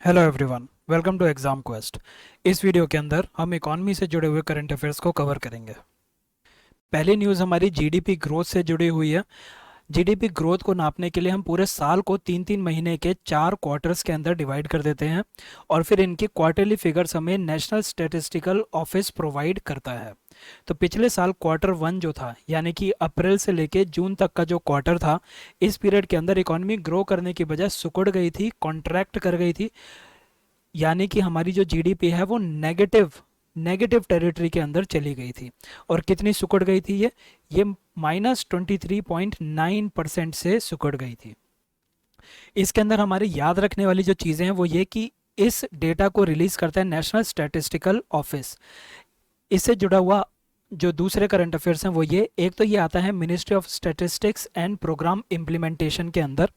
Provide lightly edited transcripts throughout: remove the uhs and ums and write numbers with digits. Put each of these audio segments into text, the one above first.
Hello everyone, welcome to exam quest. इस वीडियो के अंदर हम इकॉनमी से जुड़े हुए करंट अफेयर्स को कवर करेंगे। पहली न्यूज़ हमारी जीडीपी ग्रोथ से जुड़ी हुई है। जीडीपी ग्रोथ को नापने के लिए हम पूरे साल को तीन तीन महीने के 4 क्वार्टर्स के अंदर डिवाइड कर देते हैं और फिर इनकी क्वार्टरली फिगर्स हमें नेशनल स्टैटिस्टिकल ऑफिस प्रोवाइड करता है। तो पिछले साल Q1 जो था, यानी कि अप्रैल से लेके जून तक का जो क्वार्टर था, इस पीरियड के अंदर इकॉनमी ग्रो करने की बजाय सिकुड़ गई थी, कॉन्ट्रैक्ट कर गई थी। यानी कि हमारी जो जीडीपी है वो नेगेटिव नेगेटिव टेरिटरी के अंदर चली गई थी। और कितनी सिकुड़ गई थी ये -23.9% से सिकुड़ गई थी। इसके अंदर हमारे याद रखने वाली जो चीज़ें हैं वो ये कि इस डेटा को रिलीज करता है नेशनल स्टैटिस्टिकल ऑफिस। इससे जुड़ा हुआ जो दूसरे करंट अफेयर्स हैं वो ये, एक तो ये आता है ministry of statistics and programme implementation के अंदर।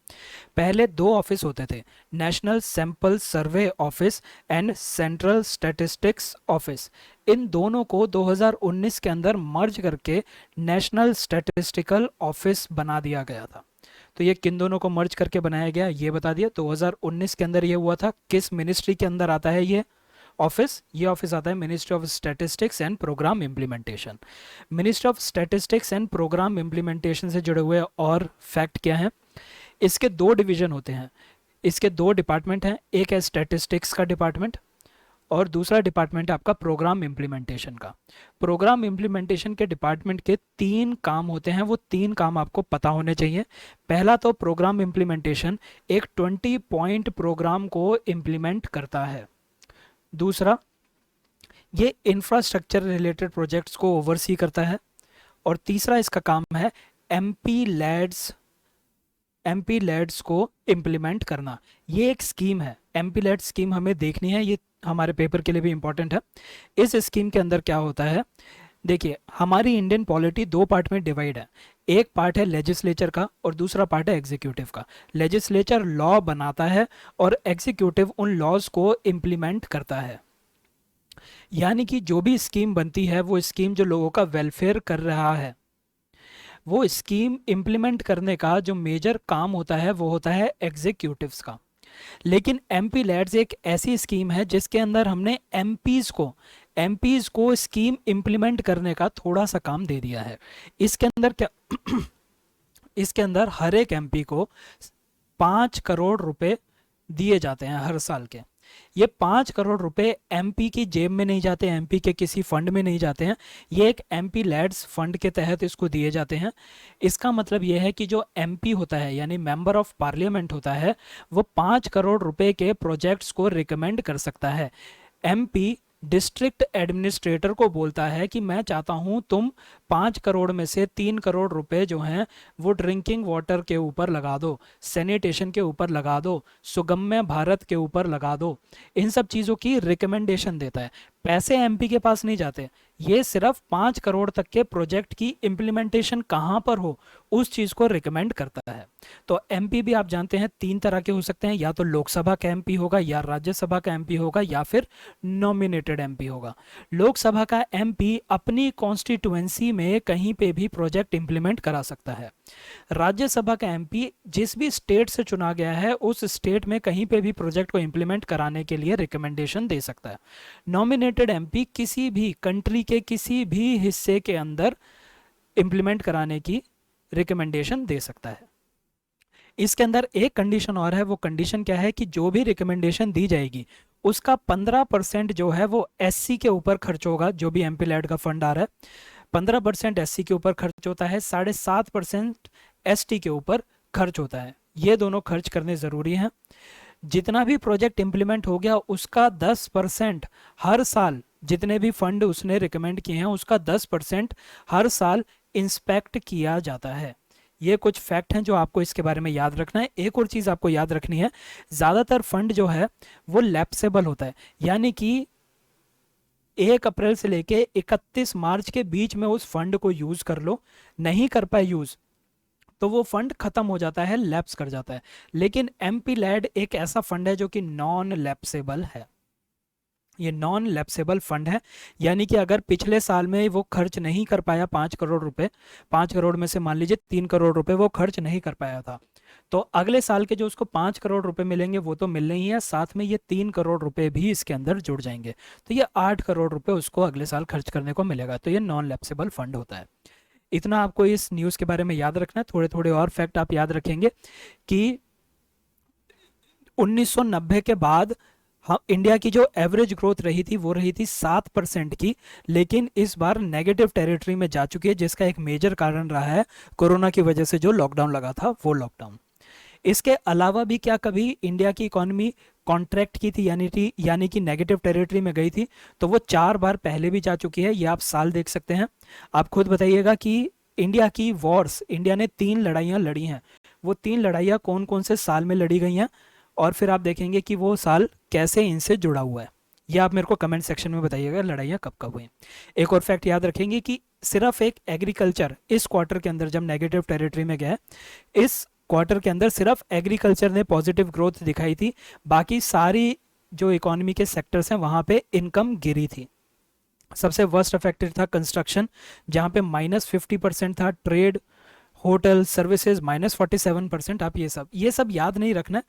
पहले दो ऑफिस होते थे, national sample survey office and central statistics office. इन दोनों को 2019 के अंदर मर्ज करके नेशनल स्टैटिस्टिकल ऑफिस बना दिया गया था। तो ये किन दोनों को मर्ज करके बनाया गया ये बता दिया। 2019 के अंदर ये हुआ था। किस मिनिस्ट्री के अंदर आता है ये ऑफिस? ये ऑफिस आता है ministry of statistics and programme implementation. Ministry of statistics and programme implementation से जुड़े हुए और फैक्ट क्या हैं? इसके दो डिवीजन होते हैं, इसके दो डिपार्टमेंट हैं। एक है स्टैटिस्टिक्स का डिपार्टमेंट और दूसरा डिपार्टमेंट है आपका प्रोग्राम इम्प्लीमेंटेशन का। प्रोग्राम इम्प्लीमेंटेशन के डिपार्टमेंट के 3 काम होते हैं, वो 3 काम आपको पता होने चाहिए। पहला तो प्रोग्राम इम्प्लीमेंटेशन एक 20 पॉइंट प्रोग्राम को इम्प्लीमेंट करता है। दूसरा, ये इंफ्रास्ट्रक्चर रिलेटेड प्रोजेक्ट्स को ओवरसी करता है। और तीसरा इसका काम है एमपी लैड्स को इम्प्लीमेंट करना। ये एक स्कीम है, एमपी लैड स्कीम हमें देखनी है, ये हमारे पेपर के लिए भी इंपॉर्टेंट है। इस स्कीम के अंदर क्या होता है, देखिए हमारी इंडियन पॉलिटी दो पार्ट में डिवाइड है। एक पार्ट है लेजिस्लेचर का और दूसरा पार्ट है एग्जीक्यूटिव का। लेजिस्लेचर लॉ बनाता है और एग्जीक्यूटिव उन लॉज को इम्प्लीमेंट करता है। यानी कि जो भी स्कीम बनती है वो स्कीम जो लोगों का वेलफेयर कर रहा है, वो स्कीम इम्प्लीमेंट करने का जो मेजर काम होता है वो होता है एग्जीक्यूटिव्स का। लेकिन एमपी लैड्स एक ऐसी स्कीम है जिसके अंदर हमने एमपीज को स्कीम इम्प्लीमेंट करने का थोड़ा सा काम दे दिया है। इसके अंदर क्या इसके अंदर हर एक एमपी को 5 करोड़ रुपए दिए जाते हैं हर साल के। ये 5 करोड़ रुपए एमपी की जेब में नहीं जाते, एमपी के किसी फंड में नहीं जाते हैं, ये एक एमपी लैड्स फंड के तहत इसको दिए जाते हैं। इसका मतलब ये है कि जो एमपी होता है यानी मेंबर ऑफ पार्लियामेंट होता है, वो 5 करोड़ रुपए के प्रोजेक्ट्स को रिकमेंड कर सकता है। एमपी डिस्ट्रिक्ट एडमिनिस्ट्रेटर को बोलता है कि मैं चाहता हूं तुम 5 करोड़ में से 3 करोड़ रुपए जो हैं वो ड्रिंकिंग वाटर के ऊपर लगा दो, सैनिटेशन के ऊपर लगा दो, सुगम्य भारत के ऊपर लगा दो। इन सब चीज़ों की रिकमेंडेशन देता है। पैसे एमपी के पास नहीं जाते, ये सिर्फ 5 करोड़ तक के प्रोजेक्ट की इम्प्लीमेंटेशन कहाँ पर हो उस चीज़ को रिकमेंड करता है। तो एमपी भी आप जानते हैं 3 तरह के हो सकते हैं, या तो लोकसभा का एमपी होगा, या राज्यसभा का एमपी होगा, या फिर नॉमिनेटेड एमपी होगा। लोकसभा का एमपी अपनी कॉन्स्टिट्यूएंसी में कहीं पे भी प्रोजेक्ट इंप्लीमेंट करा सकता है। राज्यसभा का एमपी जिस भी स्टेट से चुना गया है उस स्टेट में कहीं पे भी प्रोजेक्ट को इंप्लीमेंट कराने के लिए रिकमेंडेशन दे सकता है। नॉमिनेटेड एमपी किसी भी कंट्री के किसी भी हिस्से के अंदर इंप्लीमेंट कराने की रिकमेंडेशन दे सकता है। इसके अंदर एक कंडीशन और है, वो कंडीशन क्या है कि जो भी रिकमेंडेशन दी जाएगी उसका 15% जो है वो एससी के ऊपर खर्च होगा। जो भी एमपी लैड का फंड आ रहा है 15% एससी के ऊपर खर्च होता है, 7.5% एसटी के ऊपर खर्च होता है। ये दोनों खर्च करने ज़रूरी हैं। जितना भी प्रोजेक्ट इंप्लीमेंट हो गया उसका 10% हर साल, जितने भी फंड उसने रिकमेंड किए हैं उसका 10% हर साल इंस्पेक्ट किया जाता है। ये कुछ फैक्ट हैं जो आपको इसके बारे में याद रखना है। एक और चीज़ आपको याद रखनी है, ज़्यादातर फंड जो है वो लैप्सेबल होता है, यानी कि 1 अप्रैल से लेके 31 मार्च के बीच में उस फंड को यूज़ कर लो, नहीं कर पाए यूज़ तो वो फंड खत्म हो जाता है, लैप्स कर जाता है। लेकिन एमपी लैड एक ऐसा फंड है जो कि नॉन लैप्सेबल है। ये नॉन लैप्सेबल फंड है, यानी कि अगर पिछले साल में वो खर्च नहीं कर पाया 5 करोड़ रुपए, 5 करोड़ में से मान लीजिए 3 करोड़ रुपए वो खर्च नहीं कर पाया था, तो अगले साल के जो उसको 5 करोड़ रुपए मिलेंगे वो तो मिलने ही है, साथ में ये 3 करोड़ रुपए भी इसके अंदर जुड़ जाएंगे। तो ये 8 करोड़ रुपए उसको अगले साल खर्च करने को मिलेगा। तो ये नॉन लैप्सेबल फंड होता है। इतना आपको इस न्यूज़ के बारे में याद रखना है। थोड़े थोड़े और फैक्ट आप याद रखेंगे कि 1990 के बाद हम इंडिया की जो एवरेज ग्रोथ रही थी वो रही थी 7% की, लेकिन इस बार नेगेटिव टेरिटरी में जा चुकी है, जिसका एक मेजर कारण रहा है कोरोना की वजह से जो लॉकडाउन लगा था वो लॉकडाउन। इसके अलावा भी क्या कभी इंडिया की इकोनॉमी कॉन्ट्रैक्ट की थी, यानी कि नेगेटिव टेरिटरी में गई थी? तो वो 4 बार पहले भी जा चुकी है। ये आप साल देख सकते हैं। आप खुद बताइएगा कि इंडिया की वॉर्स, इंडिया ने 3 लड़ाइयाँ लड़ी हैं, वो 3 लड़ाइयाँ कौन कौन से साल में लड़ी गई हैं, और फिर आप देखेंगे कि वो साल कैसे इनसे जुड़ा हुआ है। ये आप मेरे को कमेंट सेक्शन में बताइएगा लड़ाइयाँ कब कब हुई। एक और फैक्ट याद रखेंगे कि सिर्फ एक एग्रीकल्चर इस क्वार्टर के अंदर जब नेगेटिव टेरिटरी में गया, इस क्वार्टर के अंदर सिर्फ एग्रीकल्चर ने पॉजिटिव ग्रोथ दिखाई थी, बाकी सारी जो इकोनॉमी के सेक्टर्स हैं वहाँ पे इनकम गिरी थी। सबसे वर्स्ट अफेक्टेड था कंस्ट्रक्शन, जहाँ पे -50% था, ट्रेड, होटल, सर्विसेज -47%। आप ये सब याद नहीं रखना।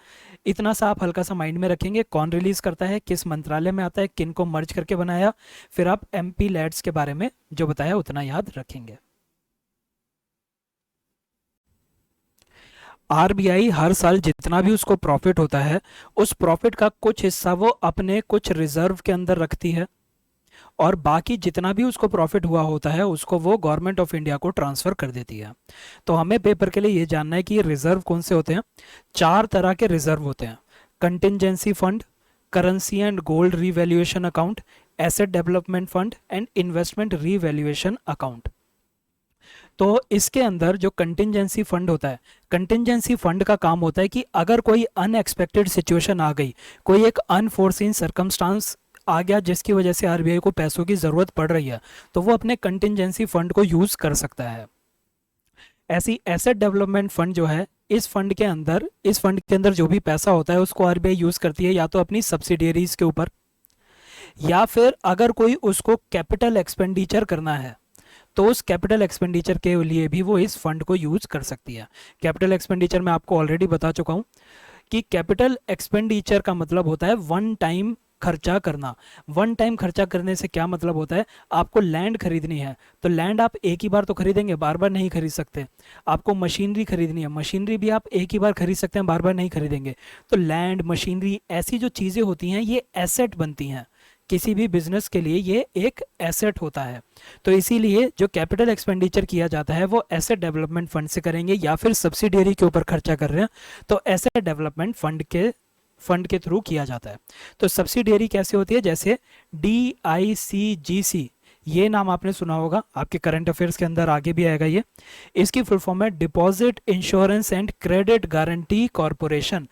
इतना सा आप हल्का सा माइंड में रखेंगे, कौन रिलीज करता है, किस मंत्रालय में आता है, किन को मर्ज करके बनाया, फिर आप एमपी लैड्स के बारे में जो बताया उतना याद रखेंगे। आरबीआई हर साल जितना भी उसको प्रॉफिट होता है, उस प्रॉफिट का कुछ हिस्सा वो अपने कुछ रिजर्व के अंदर रखती है, और बाकी जितना भी उसको प्रॉफिट हुआ होता है उसको वो गवर्नमेंट ऑफ इंडिया को ट्रांसफर कर देती है। तो हमें पेपर के लिए ये जानना है कि ये रिजर्व कौन से होते हैं। 4 तरह के रिजर्व होते हैं: contingency fund, currency and gold revaluation account, asset development fund and investment revaluation account. तो इसके अंदर जो कंटिजेंसी फंड होता है, कंटिजेंसी फंड का काम होता है कि अगर कोई अनएक्सपेक्टेड सिचुएशन आ गई, कोई एक अनफोर्सीन सर्कमस्टांस आ गया जिसकी वजह से आरबीआई को पैसों की ज़रूरत पड़ रही है, तो वो अपने कंटिजेंसी फंड को यूज़ कर सकता है। ऐसी एसेट डेवलपमेंट फंड जो है, इस फंड के अंदर जो भी पैसा होता है उसको आरबीआई यूज़ करती है या तो अपनी सब्सिडियरीज के ऊपर, या फिर अगर कोई उसको कैपिटल एक्सपेंडिचर करना है तो उस कैपिटल एक्सपेंडिचर के लिए भी वो इस फंड को यूज कर सकती है। कैपिटल एक्सपेंडिचर मैं आपको ऑलरेडी बता चुका हूँ कि कैपिटल एक्सपेंडिचर का मतलब होता है वन टाइम खर्चा करना। वन टाइम खर्चा करने से क्या मतलब होता है, आपको लैंड खरीदनी है तो लैंड आप एक ही बार तो खरीदेंगे, बार बार नहीं खरीद सकते। आपको मशीनरी खरीदनी है, मशीनरी भी आप एक ही बार खरीद सकते हैं, बार बार नहीं खरीदेंगे। तो लैंड, मशीनरी, ऐसी जो चीज़ें होती हैं ये एसेट बनती हैं। किसी भी बिजनेस के लिए ये एक एसेट होता है। तो इसीलिए जो कैपिटल एक्सपेंडिचर किया जाता है वो एसेट डेवलपमेंट फंड से करेंगे, या फिर सब्सिडियरी के ऊपर खर्चा कर रहे हैं तो एसेट डेवलपमेंट फंड के थ्रू किया जाता है। तो सब्सिडियरी कैसे होती है, जैसे DICGC, ये नाम आपने सुना होगा, आपके करंट अफेयर्स के अंदर आगे भी आएगा ये। इसकी फुल फॉर्म है deposit insurance and credit guarantee corporation.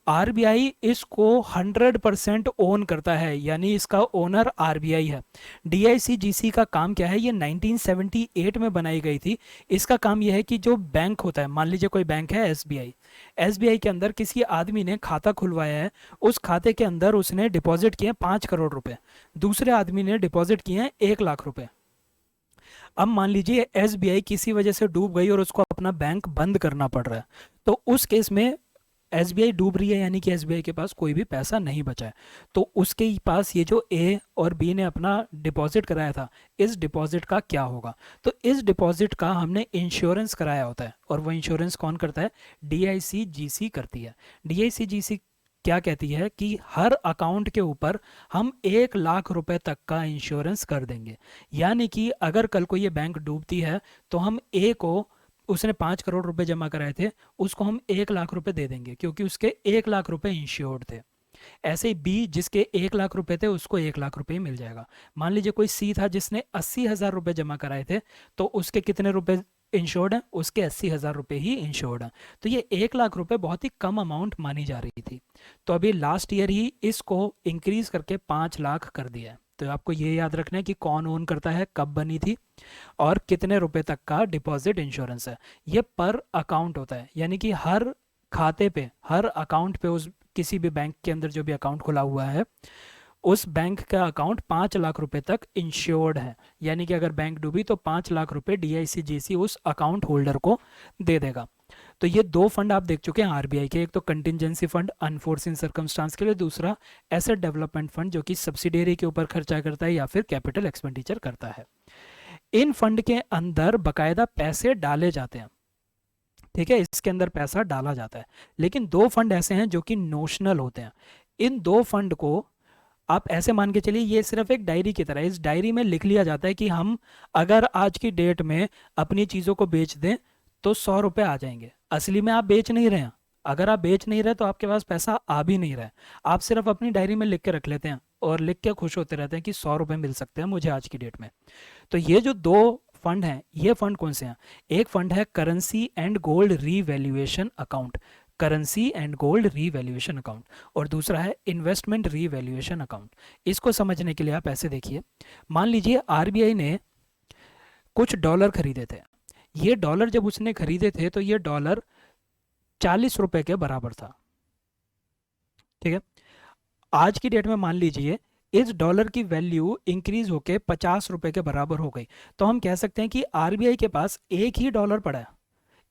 RBI इसको 100% ओन करता है, यानी इसका ओनर आरबीआई है। डीआईसीजीसी का काम क्या है, ये 1978 में बनाई गई थी। इसका काम यह है कि जो बैंक होता है, मान लीजिए कोई बैंक है एसबीआई, एसबीआई के अंदर किसी आदमी ने खाता खुलवाया है, उस खाते के अंदर उसने डिपॉजिट किए 5 करोड़ रुपए, दूसरे आदमी ने डिपॉजिट किए हैं 1 लाख रुपए। अब मान लीजिए एसबीआई किसी वजह से डूब गई और उसको अपना बैंक बंद करना पड़ रहा है, तो उस केस में एसबीआई डूब रही है, यानी कि एसबीआई के पास कोई भी पैसा नहीं बचा है, तो उसके पास ये जो ए और बी ने अपना डिपॉजिट कराया था, इस डिपॉजिट का क्या होगा। तो इस डिपॉजिट का हमने इंश्योरेंस कराया होता है, और वो इंश्योरेंस कौन करता है, डीआईसीजीसी करती है। डीआईसीजीसी क्या कहती है कि हर अकाउंट के ऊपर हम 1 लाख रुपए तक का इंश्योरेंस कर देंगे, यानी कि अगर कल को ये बैंक डूबती है तो हम ए को, उसने 5 करोड़ रुपए जमा कराए थे, उसको हम 1 लाख रुपए दे देंगे क्योंकि उसके 1 लाख रुपए इंश्योर्ड थे। ऐसे ही बी, जिसके 1 लाख रुपए थे, उसको 1 लाख रुपए ही मिल जाएगा। मान लीजिए कोई सी था जिसने 80,000 रुपए जमा कराए थे, तो उसके कितने रुपए इंश्योर्ड है, उसके 80,000 रुपए ही इंश्योर्ड है। तो ये 1 लाख रुपए बहुत ही कम अमाउंट मानी जा रही थी, तो अभी लास्ट ईयर ही इसको इंक्रीज करके 5 लाख कर दिया है। तो आपको ये याद रखना है कि कौन ओन करता है, कब बनी थी, और कितने रुपए तक का डिपॉजिट इंश्योरेंस है। ये पर अकाउंट होता है, यानी कि हर खाते पे, हर अकाउंट पे, उस किसी भी बैंक के अंदर जो भी अकाउंट खुला हुआ है, उस बैंक का अकाउंट 5 लाख रुपए तक इंश्योर्ड है, यानी कि अगर बैंक डूबी तो 5 लाख रुपए डीआईसीजीसी उस अकाउंट होल्डर को दे देगा। तो ये दो फंड आप देख चुके हैं आरबीआई के, एक तो कंटिजेंसी फंड अनफोर्सिन सर्कमस्टांस के लिए, दूसरा एसेट डेवलपमेंट फंड जो कि सब्सिडियरी के ऊपर खर्चा करता है या फिर कैपिटल एक्सपेंडिचर करता है। इन फंड के अंदर बकायदा पैसे डाले जाते हैं, ठीक है, इसके अंदर पैसा डाला जाता है। लेकिन दो फंड ऐसे हैं जो कि नोशनल होते हैं। इन दो फंड को आप ऐसे मान के चलिए ये सिर्फ एक डायरी की तरह है। इस डायरी में लिख लिया जाता है कि हम अगर आज की डेट में अपनी चीज़ों को बेच दें तो 100 रुपये आ जाएंगे। असली में आप बेच नहीं रहे हैं। अगर आप बेच नहीं रहे तो आपके पास पैसा आ भी नहीं रहा है। आप सिर्फ अपनी डायरी में लिख के रख लेते हैं और लिख के खुश होते रहते हैं कि 100 रुपये मिल सकते हैं मुझे आज की डेट में। तो ये जो दो फंड हैं, ये फंड कौन से हैं? एक फंड है currency and gold revaluation account, currency and gold revaluation account, और दूसरा है इन्वेस्टमेंट रीवैल्यूएशन अकाउंट। इसको समझने के लिए आप ऐसे देखिए, मान लीजिए आरबीआई ने कुछ डॉलर खरीदे थे। ये डॉलर जब उसने खरीदे थे तो ये डॉलर 40 रुपए के बराबर था, ठीक है। आज की डेट में मान लीजिए इस डॉलर की वैल्यू इंक्रीज होके 50 रुपए के बराबर हो गई, तो हम कह सकते हैं कि आरबीआई के पास एक ही डॉलर पड़ा है,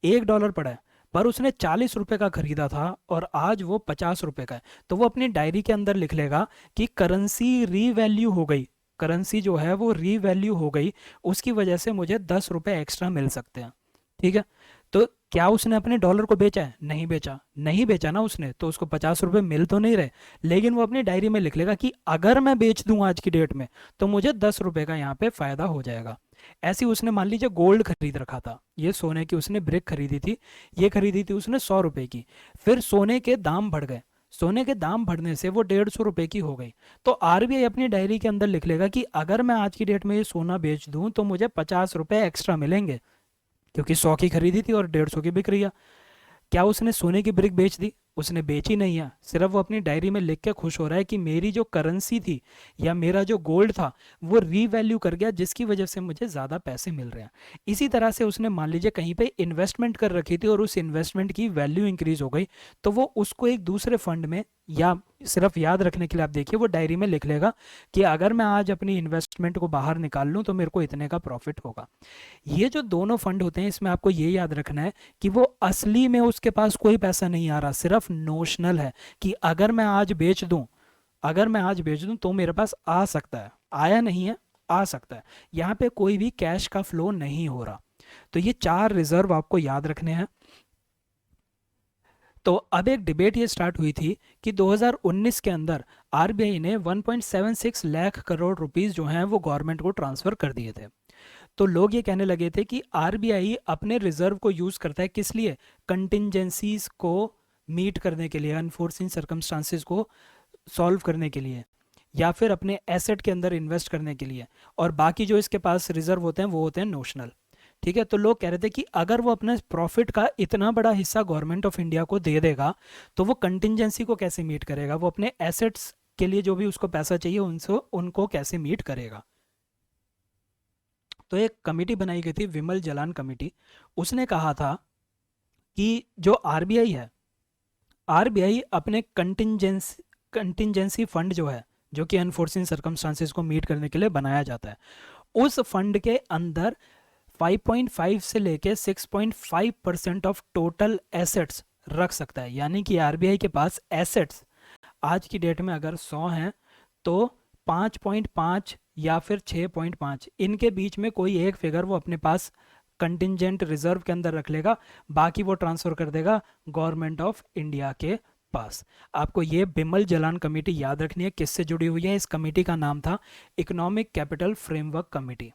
एक डॉलर पड़ा है, पर उसने 40 रुपए का खरीदा था और आज वो 50 रुपए का है। तो वो अपनी डायरी के अंदर लिख लेगा कि करेंसी रीवैल्यू हो गई, करेंसी जो है वो रीवैल्यू हो गई, उसकी वजह से मुझे 10 रुपए एक्स्ट्रा मिल सकते हैं, ठीक है। तो क्या उसने अपने डॉलर को बेचा है? नहीं बेचा, नहीं बेचा ना उसने, तो उसको 50 रुपये मिल तो नहीं रहे, लेकिन वो अपनी डायरी में लिख लेगा कि अगर मैं बेच दूं आज की डेट में तो मुझे 10 रुपये का यहाँ पे फायदा हो जाएगा। ऐसे ही उसने मान लीजिए गोल्ड खरीद रखा था, ये सोने की उसने ब्रिक खरीदी थी, ये खरीदी थी उसने 100 रुपये की, फिर सोने के दाम बढ़ गए, सोने के दाम बढ़ने से वो 150 रुपये की हो गई। तो आरबीआई अपनी डायरी के अंदर लिख लेगा कि अगर मैं आज की डेट में ये सोना बेच दूं तो मुझे 50 रुपये एक्स्ट्रा मिलेंगे, क्योंकि 100 की खरीदी थी और 150 की बिक रही है। क्या उसने सोने की ब्रिक बेच दी? उसने बेची नहीं है, सिर्फ वो अपनी डायरी में लिख के खुश हो रहा है कि मेरी जो करेंसी थी या मेरा जो गोल्ड था वो रीवैल्यू कर गया, जिसकी वजह से मुझे ज़्यादा पैसे मिल रहे हैं। इसी तरह से उसने मान लीजिए कहीं पे इन्वेस्टमेंट कर रखी थी और उस इन्वेस्टमेंट की वैल्यू इंक्रीज हो गई, तो वो उसको एक दूसरे फंड में, या सिर्फ याद रखने के लिए आप देखिए वो डायरी में लिख लेगा कि अगर मैं आज अपनी इन्वेस्टमेंट को बाहर निकाल लूँ तो मेरे को इतने का प्रॉफिट होगा। ये जो दोनों फंड होते हैं इसमें आपको ये याद रखना है कि वो असली में उसके पास कोई पैसा नहीं आ रहा, सिर्फ नोशनल है कि अगर मैं आज बेच दूं, अगर मैं आज बेच दूं तो मेरे पास आ सकता है, आया नहीं है, आ सकता है। यहाँ पे कोई भी कैश का फ्लो नहीं हो रहा। तो ये चार रिजर्व आपको याद रखने हैं। तो अब एक डिबेट ये स्टार्ट हुई थी कि 2019 के अंदर आरबीआई ने 1.76 लाख करोड़ रुपीस जो हैं वो गवर्नमेंट को ट्रांसफर कर दिए थे। तो लोग ये कहने लगे थे कि आरबीआई अपने रिजर्व को यूज करता है किस लिए? कंटिजेंसीज को मीट करने के लिए, अनफोर्सिन सर्कमस्टांसेस को सॉल्व करने के लिए, या फिर अपने एसेट के अंदर इन्वेस्ट करने के लिए, और बाकी जो इसके पास रिजर्व होते हैं वो होते हैं नोशनल, ठीक है। तो लोग कह रहे थे कि अगर वो अपने प्रॉफिट का इतना बड़ा हिस्सा गवर्नमेंट ऑफ इंडिया को दे देगा तो वो कंटिजेंसी को कैसे मीट करेगा, वो अपने एसेट्स के लिए जो भी उसको पैसा चाहिए उनसे उनको कैसे मीट करेगा। तो एक कमेटी बनाई गई थी, विमल जलान कमेटी। उसने कहा था कि जो आरबीआई है, आरबीआई अपने कंटिजेंसी फंड जो है, जो कि अनफोर्सिन सर्कमस्टांसेस को मीट करने के लिए बनाया जाता है, उस फंड के अंदर 5.5 से लेके 6.5% ऑफ टोटल एसेट्स रख सकता है। यानी कि आरबीआई के पास एसेट्स आज की डेट में अगर 100 हैं तो 5.5 या फिर 6.5 इनके बीच में कोई एक फिगर वो अपने पास कंटिजेंट रिजर्व के अंदर रख लेगा, बाकी वो ट्रांसफर कर देगा गवर्नमेंट ऑफ इंडिया के पास। आपको ये बिमल जलान कमेटी याद रखनी है, किससे जुड़ी हुई है? इस कमेटी का नाम था इकोनॉमिक कैपिटल फ्रेमवर्क कमेटी।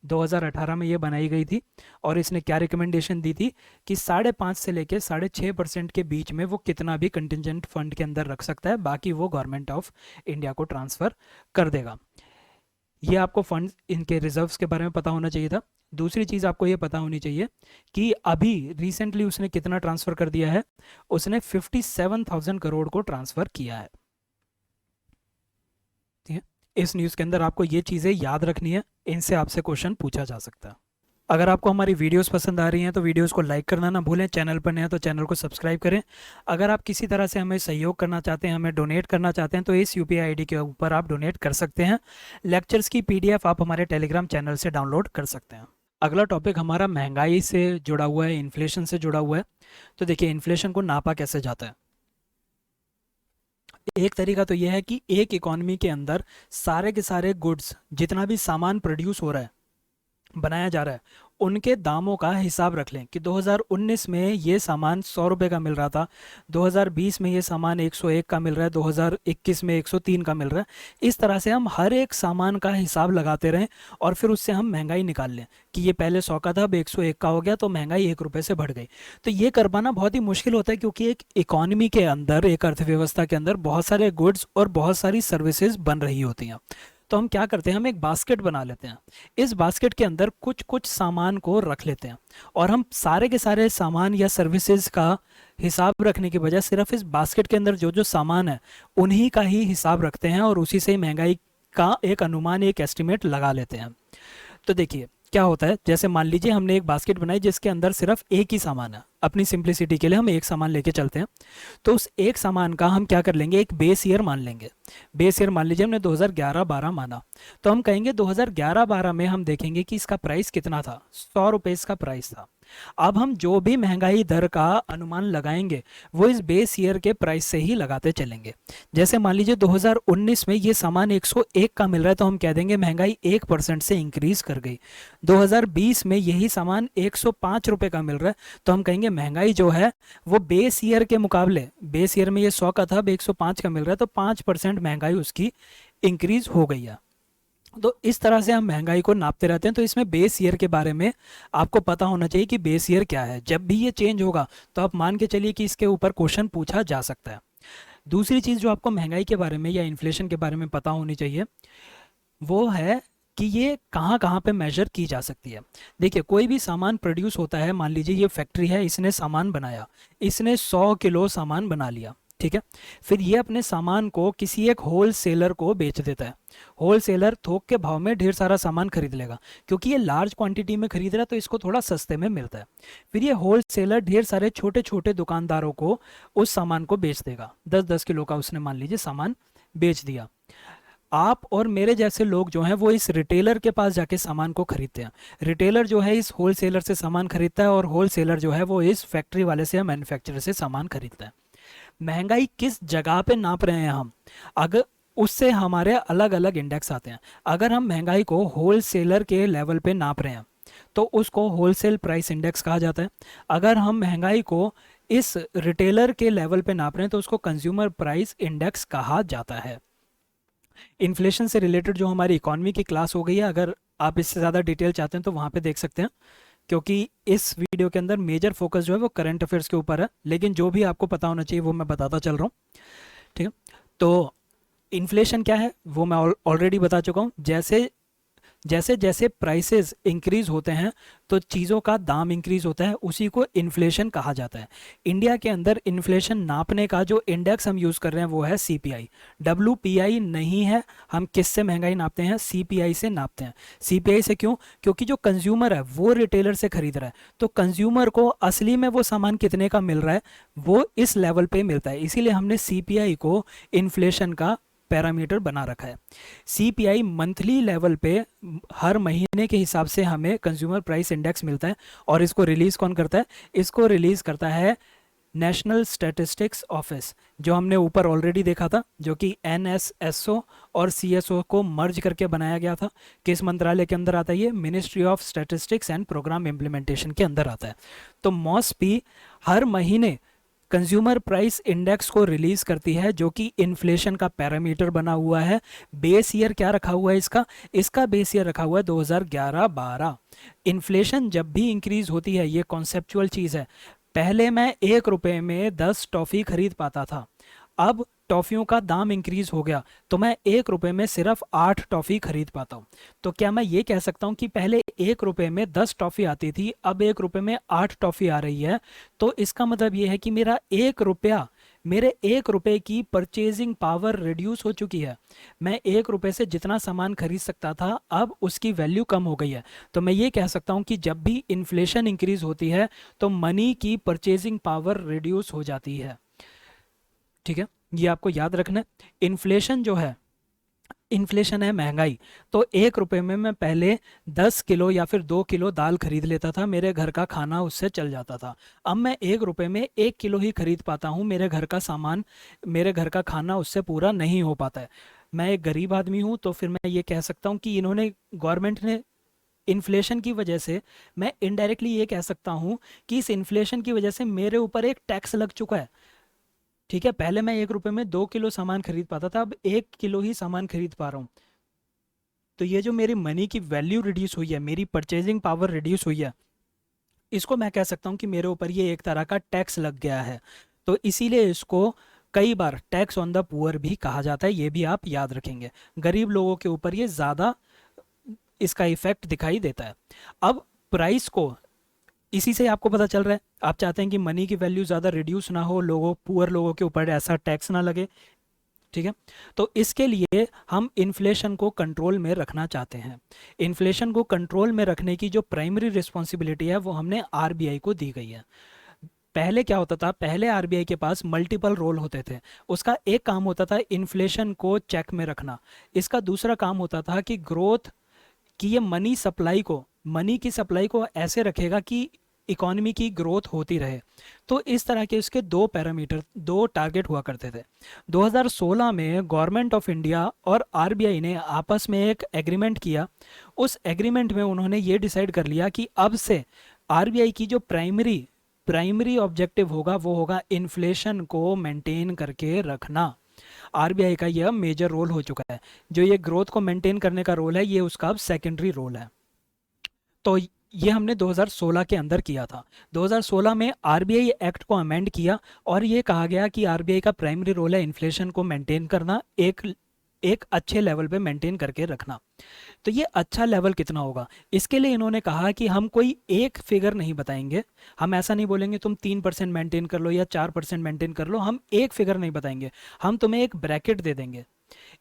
2018 में ये बनाई गई थी और इसने क्या रिकमेंडेशन दी थी कि 5.5 से लेके 6.5% के बीच में वो कितना भी कंटिजेंट फंड के अंदर रख सकता है, बाकी वो गवर्नमेंट ऑफ इंडिया को ट्रांसफर कर देगा। ये आपको फंड, इनके रिजर्व्स के बारे में पता होना चाहिए था। दूसरी चीज़ आपको ये पता होनी चाहिए कि अभी रिसेंटली उसने कितना ट्रांसफ़र कर दिया है, उसने 57,000 करोड़ को ट्रांसफ़र किया है, ठीक है। इस न्यूज़ के अंदर आपको ये चीज़ें याद रखनी है, इनसे आपसे क्वेश्चन पूछा जा सकता है। अगर आपको हमारी वीडियोस पसंद आ रही हैं तो वीडियोस को लाइक करना ना भूलें, चैनल पर नए हैं तो चैनल को सब्सक्राइब करें। अगर आप किसी तरह से हमें सहयोग करना चाहते हैं, हमें डोनेट करना चाहते हैं, तो इस यूपीआई आईडी के ऊपर आप डोनेट कर सकते हैं। लेक्चर्स की पीडीएफ आप हमारे टेलीग्राम चैनल से डाउनलोड कर सकते हैं। अगला टॉपिक हमारा महंगाई से जुड़ा हुआ है, इन्फ्लेशन से जुड़ा हुआ है। तो देखिए, इन्फ्लेशन को नापा कैसे जाता है। एक तरीका तो यह है कि एक इकॉनमी के अंदर सारे के सारे गुड्स, जितना भी सामान प्रोड्यूस हो रहा है, बनाया जा रहा है, उनके दामों का हिसाब रख लें कि 2019 में ये सामान 100 रुपये का मिल रहा था, 2020 में ये सामान 101 का मिल रहा है, 2021 में 103 का मिल रहा है। इस तरह से हम हर एक सामान का हिसाब लगाते रहें और फिर उससे हम महंगाई निकाल लें कि ये पहले 100 का था, अब 101 का हो गया, तो महंगाई 1 रुपये से बढ़ गई। तो ये कर पाना बहुत ही मुश्किल होता है, क्योंकि एक इकॉनमी के अंदर, एक अर्थव्यवस्था के अंदर बहुत सारे गुड्स और बहुत सारी सर्विसेज बन रही होती हैं। तो हम क्या करते हैं, हम एक बास्केट बना लेते हैं। इस बास्केट के अंदर कुछ कुछ सामान को रख लेते हैं और हम सारे के सारे सामान या सर्विसेज का हिसाब रखने की बजाय सिर्फ इस बास्केट के अंदर जो जो सामान है उन्हीं का ही हिसाब रखते हैं और उसी से ही महंगाई का एक अनुमान, एक एस्टिमेट लगा लेते हैं। तो देखिए क्या होता है, जैसे मान लीजिए हमने एक बास्केट बनाई जिसके अंदर सिर्फ एक ही सामान है। अपनी सिंप्लिसिटी के लिए हम एक सामान लेके चलते हैं। तो उस एक सामान का हम क्या कर लेंगे, एक बेस ईयर मान लेंगे। बेस ईयर मान लीजिए हमने 2011-12 माना, तो हम कहेंगे 2011-12 में हम देखेंगे कि इसका प्राइस कितना था, 100 रुपये इसका प्राइस था। अब हम जो भी महंगाई दर का अनुमान लगाएंगे वो इस बेस ईयर के प्राइस से ही लगाते चलेंगे। जैसे मान लीजिए 2019 में ये सामान 101 का मिल रहा है, तो हम कह देंगे महंगाई 1% से इंक्रीज कर गई। 2020 में यही सामान 105 रुपये का मिल रहा है, तो हम कहेंगे महंगाई जो है वो बेस ईयर के मुकाबले, बेस ईयर में ये 100 का था, अब 105 का मिल रहा है, तो 5% महंगाई उसकी इंक्रीज हो गई है। तो इस तरह से हम महंगाई को नापते रहते हैं। तो इसमें बेस ईयर के बारे में आपको पता होना चाहिए कि बेस ईयर क्या है। जब भी ये चेंज होगा तो आप मान के चलिए कि इसके ऊपर क्वेश्चन पूछा जा सकता है। दूसरी चीज़ जो आपको महंगाई के बारे में या इन्फ्लेशन के बारे में पता होनी चाहिए वो है कि ये कहाँ कहाँ पे मेजर की जा सकती है। देखिए, कोई भी सामान प्रोड्यूस होता है, मान लीजिए ये फैक्ट्री है, इसने सामान बनाया, इसने 100 किलो सामान बना लिया, ठीक है। फिर ये अपने सामान को किसी एक होल सेलर को बेच देता है। होल सेलर थोक के भाव में ढेर सारा सामान खरीद लेगा, क्योंकि ये लार्ज क्वांटिटी में खरीद रहा है तो इसको थोड़ा सस्ते में मिलता है। फिर ये होल सेलर ढेर सारे छोटे छोटे दुकानदारों को उस सामान को बेच देगा। 10-10 किलो का उसने मान लीजिए सामान बेच दिया। आप और मेरे जैसे लोग जो हैं वो इस रिटेलर के पास जाके सामान को खरीदते हैं। रिटेलर जो है इस होल सेलर से सामान खरीदता है और होल सेलर जो है वो इस फैक्ट्री वाले से या मैन्युफैक्चरर से सामान खरीदता है। महंगाई किस जगह पे नाप रहे हैं हम, अगर उससे हमारे अलग अलग इंडेक्स आते हैं। अगर हम महंगाई को होल सेलर के लेवल पे नाप रहे हैं तो उसको होलसेल प्राइस इंडेक्स कहा जाता है। अगर हम महंगाई को इस रिटेलर के लेवल पे नाप रहे हैं तो उसको कंज्यूमर प्राइस इंडेक्स कहा जाता है। इन्फ्लेशन से रिलेटेड जो हमारी इकॉनमी की क्लास हो गई है, अगर आप इससे ज़्यादा डिटेल चाहते हैं तो वहाँ पे देख सकते हैं, क्योंकि इस वीडियो के अंदर मेजर फोकस जो है वो करंट अफेयर्स के ऊपर है, लेकिन जो भी आपको पता होना चाहिए वो मैं बताता चल रहा हूँ, ठीक है। तो इन्फ्लेशन क्या है वो मैं ऑलरेडी बता चुका हूँ। जैसे जैसे जैसे प्राइसेस इंक्रीज होते हैं तो चीज़ों का दाम इंक्रीज होता है, उसी को इन्फ्लेशन कहा जाता है। इंडिया के अंदर इन्फ्लेशन नापने का जो इंडेक्स हम यूज़ कर रहे हैं वो है सीपीआई। डब्ल्यूपीआई नहीं है। हम किससे महंगाई नापते हैं, सीपीआई से नापते हैं। सीपीआई से क्यों, क्योंकि जो कंज्यूमर है वो रिटेलर से खरीद रहा है, तो कंज्यूमर को असली में वो सामान कितने का मिल रहा है वो इस लेवल पे मिलता है। इसीलिए हमने सीपीआई को इन्फ्लेशन का पैरामीटर बना रखा है। सीपीआई मंथली लेवल पे हर महीने के हिसाब से हमें कंज्यूमर प्राइस इंडेक्स मिलता है। और इसको रिलीज कौन करता है, इसको रिलीज करता है नेशनल स्टैटिस्टिक्स ऑफिस, जो हमने ऊपर ऑलरेडी देखा था, जो कि एनएसएसओ और सीएसओ को मर्ज करके बनाया गया था। किस मंत्रालय के अंदर आता है ये, ministry of statistics and programme implementation के अंदर आता है। तो मॉस्पी हर महीने कंज्यूमर प्राइस इंडेक्स को रिलीज करती है, जो कि इन्फ्लेशन का पैरामीटर बना हुआ है। बेस ईयर क्या रखा हुआ है इसका, इसका बेस ईयर रखा हुआ है 2011-12। इन्फ्लेशन जब भी इंक्रीज होती है, ये कॉन्सेप्चुअल चीज़ है। पहले मैं 1 रुपए में 10 टॉफ़ी खरीद पाता था, अब टॉफ़ियों का दाम इंक्रीज हो गया तो मैं 1 रुपए में सिर्फ 8 टॉफ़ी खरीद पाता हूँ। तो क्या मैं ये कह सकता हूँ कि पहले 1 रुपए में 10 टॉफ़ी आती थी, अब 1 रुपए में 8 टॉफ़ी आ रही है? तो इसका मतलब ये है कि मेरा 1 रुपया, मेरे 1 रुपए की परचेजिंग पावर रिड्यूस हो चुकी है। मैं 1 रुपए से जितना सामान खरीद सकता था अब उसकी वैल्यू कम हो गई है। तो मैं ये कह सकता हूँ कि जब भी इन्फ्लेशन इंक्रीज होती है तो मनी की परचेजिंग पावर रिड्यूस हो जाती है, ठीक है। ये आपको याद रखना है। इन्फ्लेशन जो है इन्फ्लेशन है, महंगाई। तो 1 रुपए में मैं पहले 10 किलो या फिर 2 किलो दाल खरीद लेता था, मेरे घर का खाना उससे चल जाता था। अब मैं 1 रुपए में 1 किलो ही खरीद पाता हूँ, मेरे घर का सामान, मेरे घर का खाना उससे पूरा नहीं हो पाता है। मैं एक गरीब आदमी हूँ, तो फिर मैं ये कह सकता हूँ कि इन्होंने, गवर्नमेंट ने इन्फ्लेशन की वजह से, मैं इनडायरेक्टली ये कह सकता हूँ कि इस इन्फ्लेशन की वजह से मेरे ऊपर एक टैक्स लग चुका है। ठीक है, पहले मैं 1 रुपए में 2 किलो सामान खरीद पाता था, अब 1 किलो ही सामान खरीद पा रहा हूँ। तो ये जो मेरी मनी की वैल्यू रिड्यूस हुई है, मेरी परचेजिंग पावर रिड्यूस हुई है, इसको मैं कह सकता हूँ कि मेरे ऊपर ये एक तरह का टैक्स लग गया है। तो इसीलिए इसको कई बार टैक्स ऑन द पुअर भी कहा जाता है, ये भी आप याद रखेंगे। गरीब लोगों के ऊपर ये ज़्यादा इसका इफेक्ट दिखाई देता है। अब प्राइस को, इसी से आपको पता चल रहा है, आप चाहते हैं कि मनी की वैल्यू ज़्यादा रिड्यूस ना हो, लोगों, पुअर लोगों के ऊपर ऐसा टैक्स ना लगे। ठीक है, तो इसके लिए हम इन्फ्लेशन को कंट्रोल में रखना चाहते हैं। इन्फ्लेशन को कंट्रोल में रखने की जो प्राइमरी रिस्पॉन्सिबिलिटी है वो हमने आरबीआई को दी गई है। पहले क्या होता था, पहले आरबीआई के पास मल्टीपल रोल होते थे। उसका एक काम होता था इन्फ्लेशन को चेक में रखना, इसका दूसरा काम होता था कि ग्रोथ, कि ये मनी सप्लाई को, मनी की सप्लाई को ऐसे रखेगा कि इकोनॉमी की ग्रोथ होती रहे। तो इस तरह के इसके दो पैरामीटर, दो टारगेट हुआ करते थे। 2016 में गवर्नमेंट ऑफ इंडिया और आरबीआई ने आपस में एक एग्रीमेंट किया। उस एग्रीमेंट में उन्होंने ये डिसाइड कर लिया कि अब से आरबीआई की जो प्राइमरी प्राइमरी ऑब्जेक्टिव होगा वो होगा इन्फ्लेशन को मेंटेन करके रखना। आरबीआई का यह मेजर रोल हो चुका है। जो ये ग्रोथ को मेंटेन करने का रोल है, ये उसका अब सेकेंडरी रोल है। तो ये हमने 2016 के अंदर किया था। 2016 में आरबीआई एक्ट को अमेंड किया और ये कहा गया कि आरबीआई का प्राइमरी रोल है इन्फ्लेशन को मेंटेन करना, एक एक अच्छे लेवल पे मेंटेन करके रखना। तो ये अच्छा लेवल कितना होगा, इसके लिए इन्होंने कहा कि हम कोई एक फिगर नहीं बताएंगे। हम ऐसा नहीं बोलेंगे तुम 3% मेंटेन कर लो या 4% मेंटेन कर लो, हम एक फिगर नहीं बताएंगे। हम तुम्हें एक ब्रैकेट दे देंगे,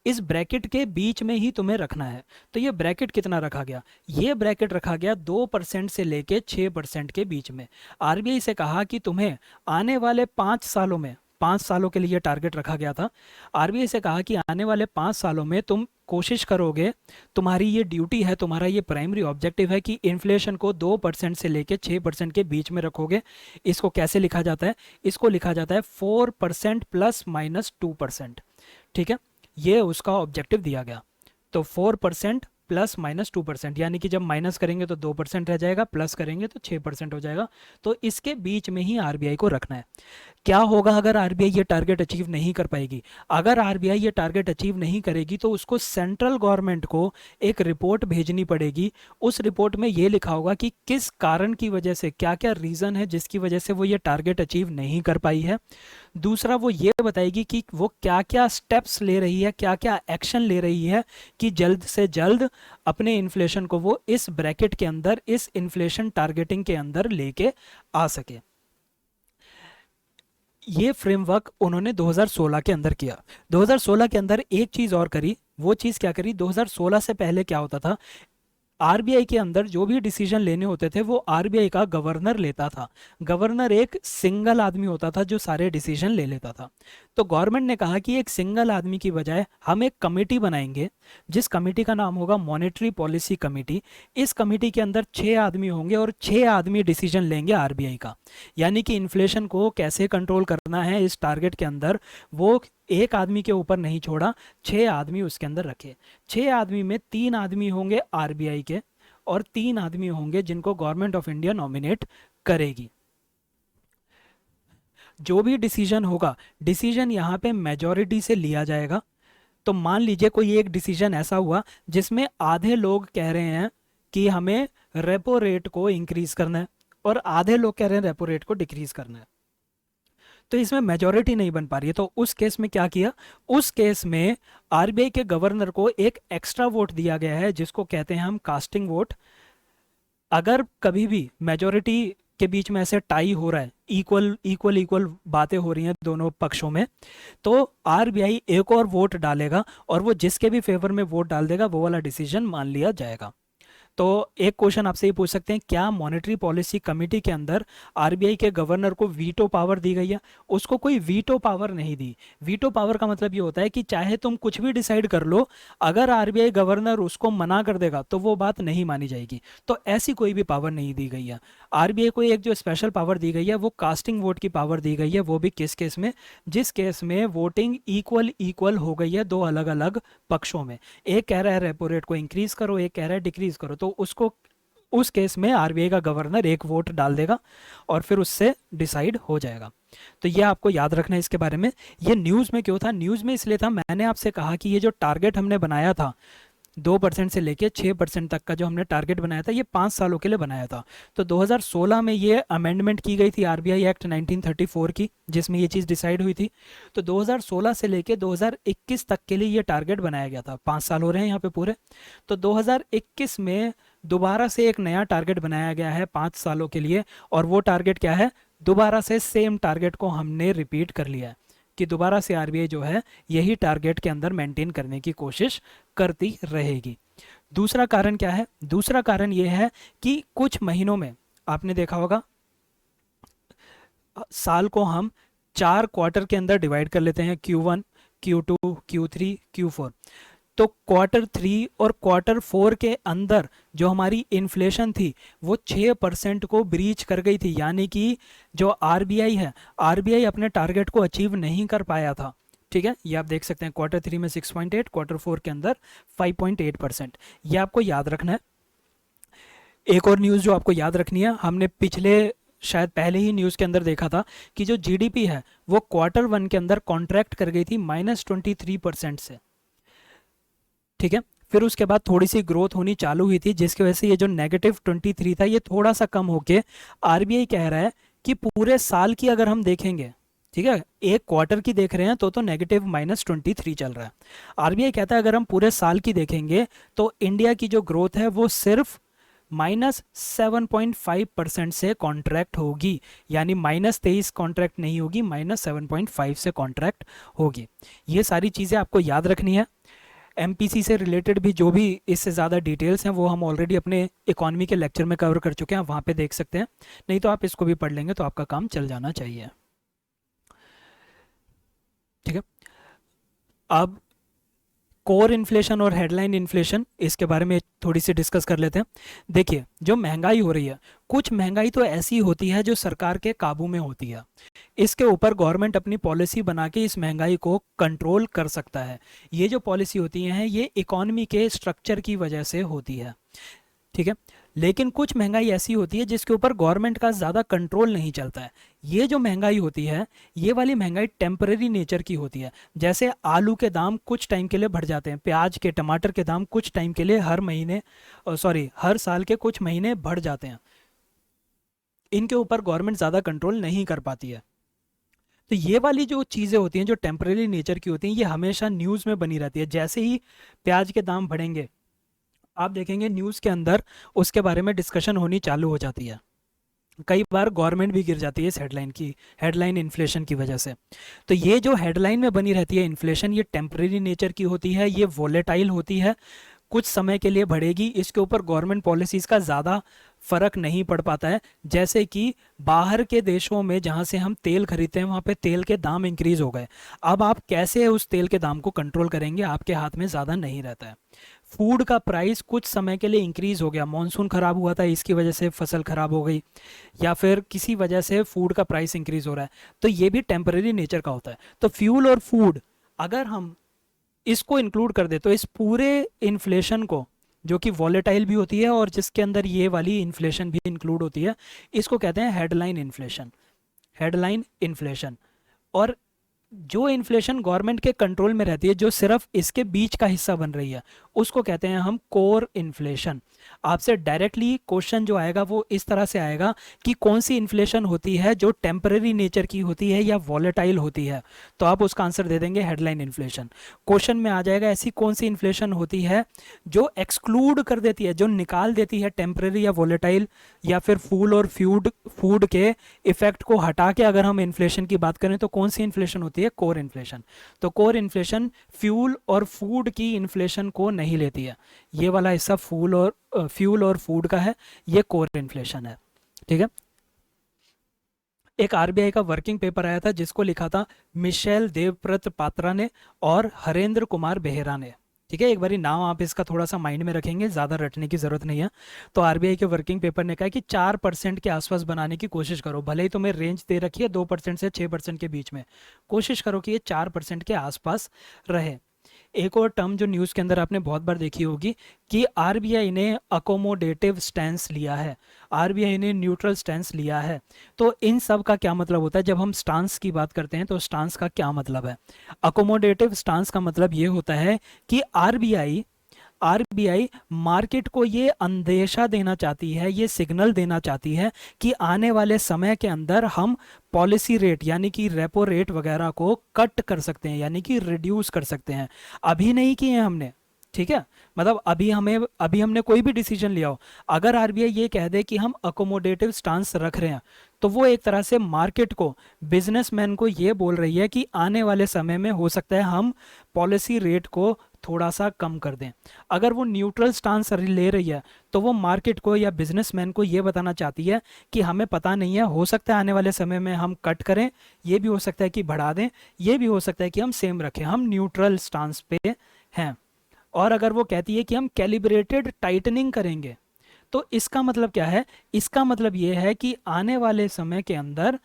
इस ब्रैकेट के बीच में ही तुम्हें रखना है। तो ये ब्रैकेट कितना रखा गया, ये ब्रैकेट रखा गया 2% से लेके 6% के बीच में। आरबीआई से कहा कि तुम्हें आने वाले 5 सालों में, 5 सालों के लिए टारगेट रखा गया था। आरबीआई से कहा कि आने वाले 5 सालों में तुम कोशिश करोगे, तुम्हारी ये ड्यूटी है, तुम्हारा ये प्राइमरी ऑब्जेक्टिव है कि इन्फ्लेशन को 2% से लेके 6% के बीच में रखोगे। इसको कैसे लिखा जाता है, इसको लिखा जाता है 4% प्लस माइनस 2%। ठीक है, ये उसका ऑब्जेक्टिव दिया गया। तो 4% प्लस माइनस 2%, यानी कि जब माइनस करेंगे तो 2% रह जाएगा, प्लस करेंगे तो 6% हो जाएगा। तो इसके बीच में ही आरबीआई को रखना है। क्या होगा अगर आरबीआई ये टारगेट अचीव नहीं कर पाएगी, अगर आरबीआई ये टारगेट अचीव नहीं करेगी तो उसको सेंट्रल गवर्नमेंट को एक रिपोर्ट भेजनी पड़ेगी। उस रिपोर्ट में ये लिखा होगा कि किस कारण की वजह से, क्या क्या रीज़न है जिसकी वजह से वो ये टारगेट अचीव नहीं कर पाई है। दूसरा, वो ये बताएगी कि वो क्या क्या स्टेप्स ले रही है, क्या क्या एक्शन ले रही है कि जल्द से जल्द अपने इन्फ्लेशन को वो इस ब्रैकेट के अंदर, इस इन्फ्लेशन टारगेटिंग के अंदर लेके आ सके। ये फ्रेमवर्क उन्होंने 2016 के अंदर किया। 2016 के अंदर एक चीज़ और करी, वो चीज़ क्या करी, 2016 से पहले क्या होता था, आरबीआई के अंदर जो भी डिसीजन लेने होते थे वो आरबीआई का गवर्नर लेता था। गवर्नर एक सिंगल आदमी होता था जो सारे डिसीजन ले लेता था। तो गवर्नमेंट ने कहा कि एक सिंगल आदमी की बजाय हम एक कमेटी बनाएंगे, जिस कमेटी का नाम होगा मॉनेटरी पॉलिसी कमेटी। इस कमेटी के अंदर 6 आदमी होंगे और 6 आदमी डिसीजन लेंगे आरबीआई का, यानी कि इन्फ्लेशन को कैसे कंट्रोल करना है इस टारगेट के अंदर, वो एक आदमी के ऊपर नहीं छोड़ा, 6 आदमी उसके अंदर रखे। 6 आदमी में 3 आदमी होंगे आरबीआई के और 3 आदमी होंगे जिनको गवर्नमेंट ऑफ इंडिया नॉमिनेट करेगी। जो भी डिसीजन होगा, डिसीजन यहाँ पे मेजॉरिटी से लिया जाएगा। तो मान लीजिए कोई एक डिसीजन ऐसा हुआ जिसमें आधे लोग कह रहे हैं कि हमें रेपो रेट को इंक्रीज करना है और आधे लोग कह रहे हैं रेपो रेट को डिक्रीज करना है, तो इसमें मेजॉरिटी नहीं बन पा रही है। तो उस केस में क्या किया, उस केस में आरबीआई के गवर्नर को एक एक्स्ट्रा वोट दिया गया है जिसको कहते हैं हम कास्टिंग वोट। अगर कभी भी मेजॉरिटी के बीच में ऐसे टाई हो रहा है, इक्वल इक्वल इक्वल बातें हो रही हैं दोनों पक्षों में, तो आरबीआई एक और वोट डालेगा और वो जिसके भी फेवर में वोट डाल देगा वो वाला डिसीजन मान लिया जाएगा। तो एक क्वेश्चन आपसे ये पूछ सकते हैं, क्या मॉनेटरी पॉलिसी कमेटी के अंदर आरबीआई के गवर्नर को वीटो पावर दी गई है? उसको कोई वीटो पावर नहीं दी। वीटो पावर का मतलब ये होता है कि चाहे तुम कुछ भी डिसाइड कर लो, अगर आरबीआई गवर्नर उसको मना कर देगा तो वो बात नहीं मानी जाएगी। तो ऐसी कोई भी पावर नहीं दी गई है। आरबीआई को एक जो स्पेशल पावर दी गई है वो कास्टिंग वोट की पावर दी गई है। वो भी किस केस में? जिस केस में वोटिंग इक्वल इक्वल हो गई है दो अलग अलग पक्षों में। एक कह रहा है रेपो रेट को इंक्रीज करो, एक कह रहा है डिक्रीज करो, तो उसको उस केस में आरबीआई का गवर्नर एक वोट डाल देगा और फिर उससे डिसाइड हो जाएगा। तो ये आपको याद रखना है इसके बारे में। ये न्यूज़ में क्यों था? न्यूज़ में इसलिए था, मैंने आपसे कहा कि ये जो टारगेट हमने बनाया था 2% से लेके 6% तक का जो हमने टारगेट बनाया था, ये 5 सालों के लिए बनाया था। तो 2016 में ये अमेंडमेंट की गई थी आरबीआई एक्ट 1934 की, जिसमें ये चीज़ डिसाइड हुई थी। तो 2016 से लेके 2021 तक के लिए ये टारगेट बनाया गया था। 5 साल हो रहे हैं यहाँ पे पूरे। तो 2021 में दोबारा से एक नया टारगेट बनाया गया है 5 सालों के लिए। और वो टारगेट क्या है? दोबारा से सेम टारगेट को हमने रिपीट कर लिया है कि दोबारा से आरबीआई जो है यही टारगेट के अंदर मेंटेन करने की कोशिश करती रहेगी। दूसरा कारण क्या है? दूसरा कारण ये है कि कुछ महीनों में आपने देखा होगा, साल को हम 4 क्वार्टर के अंदर डिवाइड कर लेते हैं, Q1, Q2, Q3, Q4। तो क्वार्टर 3 और क्वार्टर 4 के अंदर जो हमारी इन्फ्लेशन थी वो 6% को ब्रीच कर गई थी। यानी कि जो आरबीआई है, आरबीआई अपने टारगेट को अचीव नहीं कर पाया था। ठीक है, ये आप देख सकते हैं क्वार्टर 3 में 6.8, क्वार्टर 4 के अंदर 5.8%। ये आपको याद रखना है। एक और न्यूज़ जो आपको याद रखनी है, हमने पिछले शायद पहले ही न्यूज़ के अंदर देखा था कि जो जीडीपी है वो क्वार्टर 1 के अंदर कॉन्ट्रैक्ट कर गई थी -23% से। ठीक है, फिर उसके बाद थोड़ी सी ग्रोथ होनी चालू हुई थी, जिसकी वजह से ये जो -23 था ये थोड़ा सा कम होके आरबीआई कह रहा है कि पूरे साल की अगर हम देखेंगे, ठीक है, एक क्वार्टर की देख रहे हैं तो नेगेटिव -23 चल रहा है। आरबीआई कहता है अगर हम पूरे साल की देखेंगे तो इंडिया की जो ग्रोथ है वो सिर्फ -7.5% से कॉन्ट्रैक्ट होगी। यानी -23 कॉन्ट्रैक्ट नहीं होगी, -7.5 से कॉन्ट्रैक्ट होगी। ये सारी चीज़ें आपको याद रखनी है। एमपीसी से रिलेटेड भी जो भी इससे ज़्यादा डिटेल्स हैं वो हम ऑलरेडी अपने इकोनॉमी के लेक्चर में कवर कर चुके हैं, आप वहाँ पे देख सकते हैं। नहीं तो आप इसको भी पढ़ लेंगे तो आपका काम चल जाना चाहिए। ठीक है, अब कोर इन्फ्लेशन और हेडलाइन इन्फ्लेशन, इसके बारे में थोड़ी सी डिस्कस कर लेते हैं। देखिए, जो महंगाई हो रही है, कुछ महंगाई तो ऐसी होती है जो सरकार के काबू में होती है। इसके ऊपर गवर्नमेंट अपनी पॉलिसी बना के इस महंगाई को कंट्रोल कर सकता है। ये जो पॉलिसी होती हैं ये इकोनॉमी के स्ट्रक्चर की वजह से होती है। ठीक है, लेकिन कुछ महंगाई ऐसी होती है जिसके ऊपर गवर्नमेंट का ज़्यादा कंट्रोल नहीं चलता है। ये जो महंगाई होती है, ये वाली महंगाई टेम्परेरी नेचर की होती है। जैसे आलू के दाम कुछ टाइम के लिए बढ़ जाते हैं, प्याज के, टमाटर के दाम कुछ टाइम के लिए हर साल के कुछ महीने बढ़ जाते हैं। इनके ऊपर गवर्नमेंट ज़्यादा कंट्रोल नहीं कर पाती है। तो ये वाली जो चीज़ें होती हैं जो टेम्परेरी नेचर की होती हैं, ये हमेशा न्यूज़ में बनी रहती है। जैसे ही प्याज के दाम बढ़ेंगे, आप देखेंगे न्यूज़ के अंदर उसके बारे में डिस्कशन होनी चालू हो जाती है। कई बार गवर्नमेंट भी गिर जाती है इस हेडलाइन इन्फ्लेशन की वजह से। तो ये जो हेडलाइन में बनी रहती है इन्फ्लेशन, ये टेम्परेरी नेचर की होती है, ये वोलेटाइल होती है, कुछ समय के लिए बढ़ेगी। इसके ऊपर गवर्नमेंट पॉलिसीज़ का ज़्यादा फर्क नहीं पड़ पाता है। जैसे कि बाहर के देशों में जहाँ से हम तेल खरीदते हैं वहाँ पे तेल के दाम इंक्रीज़ हो गए। अब आप कैसे उस तेल के दाम को कंट्रोल करेंगे? आपके हाथ में ज़्यादा नहीं रहता है। फूड का प्राइस कुछ समय के लिए इंक्रीज़ हो गया, मॉनसून ख़राब हुआ था, इसकी वजह से फसल ख़राब हो गई, या फिर किसी वजह से फूड का प्राइस इंक्रीज़ हो रहा है, तो ये भी टेम्परेरी नेचर का होता है। तो फ्यूल और फूड अगर हम इसको इंक्लूड कर दे तो इस पूरे इन्फ्लेशन को, जो कि वॉलेटाइल भी होती है और जिसके अंदर ये वाली इन्फ्लेशन भी इंक्लूड होती है, इसको कहते हैं हेडलाइन इन्फ्लेशन। Headline inflation. और जो इन्फ्लेशन गवर्नमेंट के कंट्रोल में रहती है, जो सिर्फ इसके बीच का हिस्सा बन रही है, उसको कहते हैं हम कोर इन्फ्लेशन। आपसे डायरेक्टली क्वेश्चन जो आएगा वो इस तरह से आएगा कि कौन सी इन्फ्लेशन होती है जो टेम्परेरी नेचर की होती है या वॉलेटाइल होती है, तो आप उसका आंसर दे देंगे हेडलाइन इन्फ्लेशन। क्वेश्चन में आ जाएगा ऐसी कौन सी इन्फ्लेशन होती है जो एक्सक्लूड कर देती है, जो निकाल देती है टेम्परेरी या वॉलेटाइल या फिर फूल और फूड के इफेक्ट को हटा के अगर हम इन्फ्लेशन की बात करें तो कौन सी इन्फ्लेशन होती है? होती है कोर इन्फ्लेशन। तो कोर इन्फ्लेशन फ्यूल और फूड की इन्फ्लेशन को नहीं लेती है। ये वाला हिस्सा फ्यूल और फूड का है, ये कोर इन्फ्लेशन है। ठीक है। एक आरबीआई का वर्किंग पेपर आया था जिसको लिखा था मिशेल देवव्रत पात्रा ने और हरेंद्र कुमार बेहरा ने। ठीक है, एक बारी नाम आप इसका थोड़ा सा माइंड में रखेंगे, ज़्यादा रटने की ज़रूरत नहीं है। तो आरबीआई के वर्किंग पेपर ने कहा कि 4% के आसपास बनाने की कोशिश करो, भले ही तुम्हें रेंज दे रखी है 2% से 6% के बीच में, कोशिश करो कि ये 4% के आसपास रहे। एक और टर्म जो न्यूज़ के अंदर आपने बहुत बार देखी होगी कि आरबीआई ने अकोमोडेटिव स्टैंस लिया है, आरबीआई ने न्यूट्रल स्टैंस लिया है। तो इन सब का क्या मतलब होता है? जब हम स्टांस की बात करते हैं तो स्टांस का क्या मतलब है? अकोमोडेटिव स्टांस का मतलब ये होता है कि आरबीआई मार्केट को ये अंदेशा देना चाहती है, ये सिग्नल देना चाहती है कि आने वाले समय के अंदर हम पॉलिसी रेट यानी कि रेपो रेट वगैरह को कट कर सकते हैं, यानी कि रिड्यूस कर सकते हैं। अभी नहीं किए हमने, ठीक है, मतलब अभी हमने कोई भी डिसीजन लिया हो, अगर आरबीआई ये कह दे कि हम अकोमोडेटिव स्टांस रख रहे हैं, तो वो एक तरह से मार्केट को, बिजनेसमैन को ये बोल रही है कि आने वाले समय में हो सकता है हम पॉलिसी रेट को थोड़ा सा कम कर दें। अगर वो न्यूट्रल स्टांस ले रही है तो वो मार्केट को या बिजनेसमैन को ये बताना चाहती है कि हमें पता नहीं है, हो सकता है आने वाले समय में हम कट करें, ये भी हो सकता है कि बढ़ा दें, ये भी हो सकता है कि हम सेम रखें, हम न्यूट्रल स्टांस पे हैं। और अगर वो कहती है कि हम कैलिब्रेटेड टाइटनिंग करेंगे, तो इसका मतलब क्या है? इसका मतलब ये है कि आने वाले समय के अंदर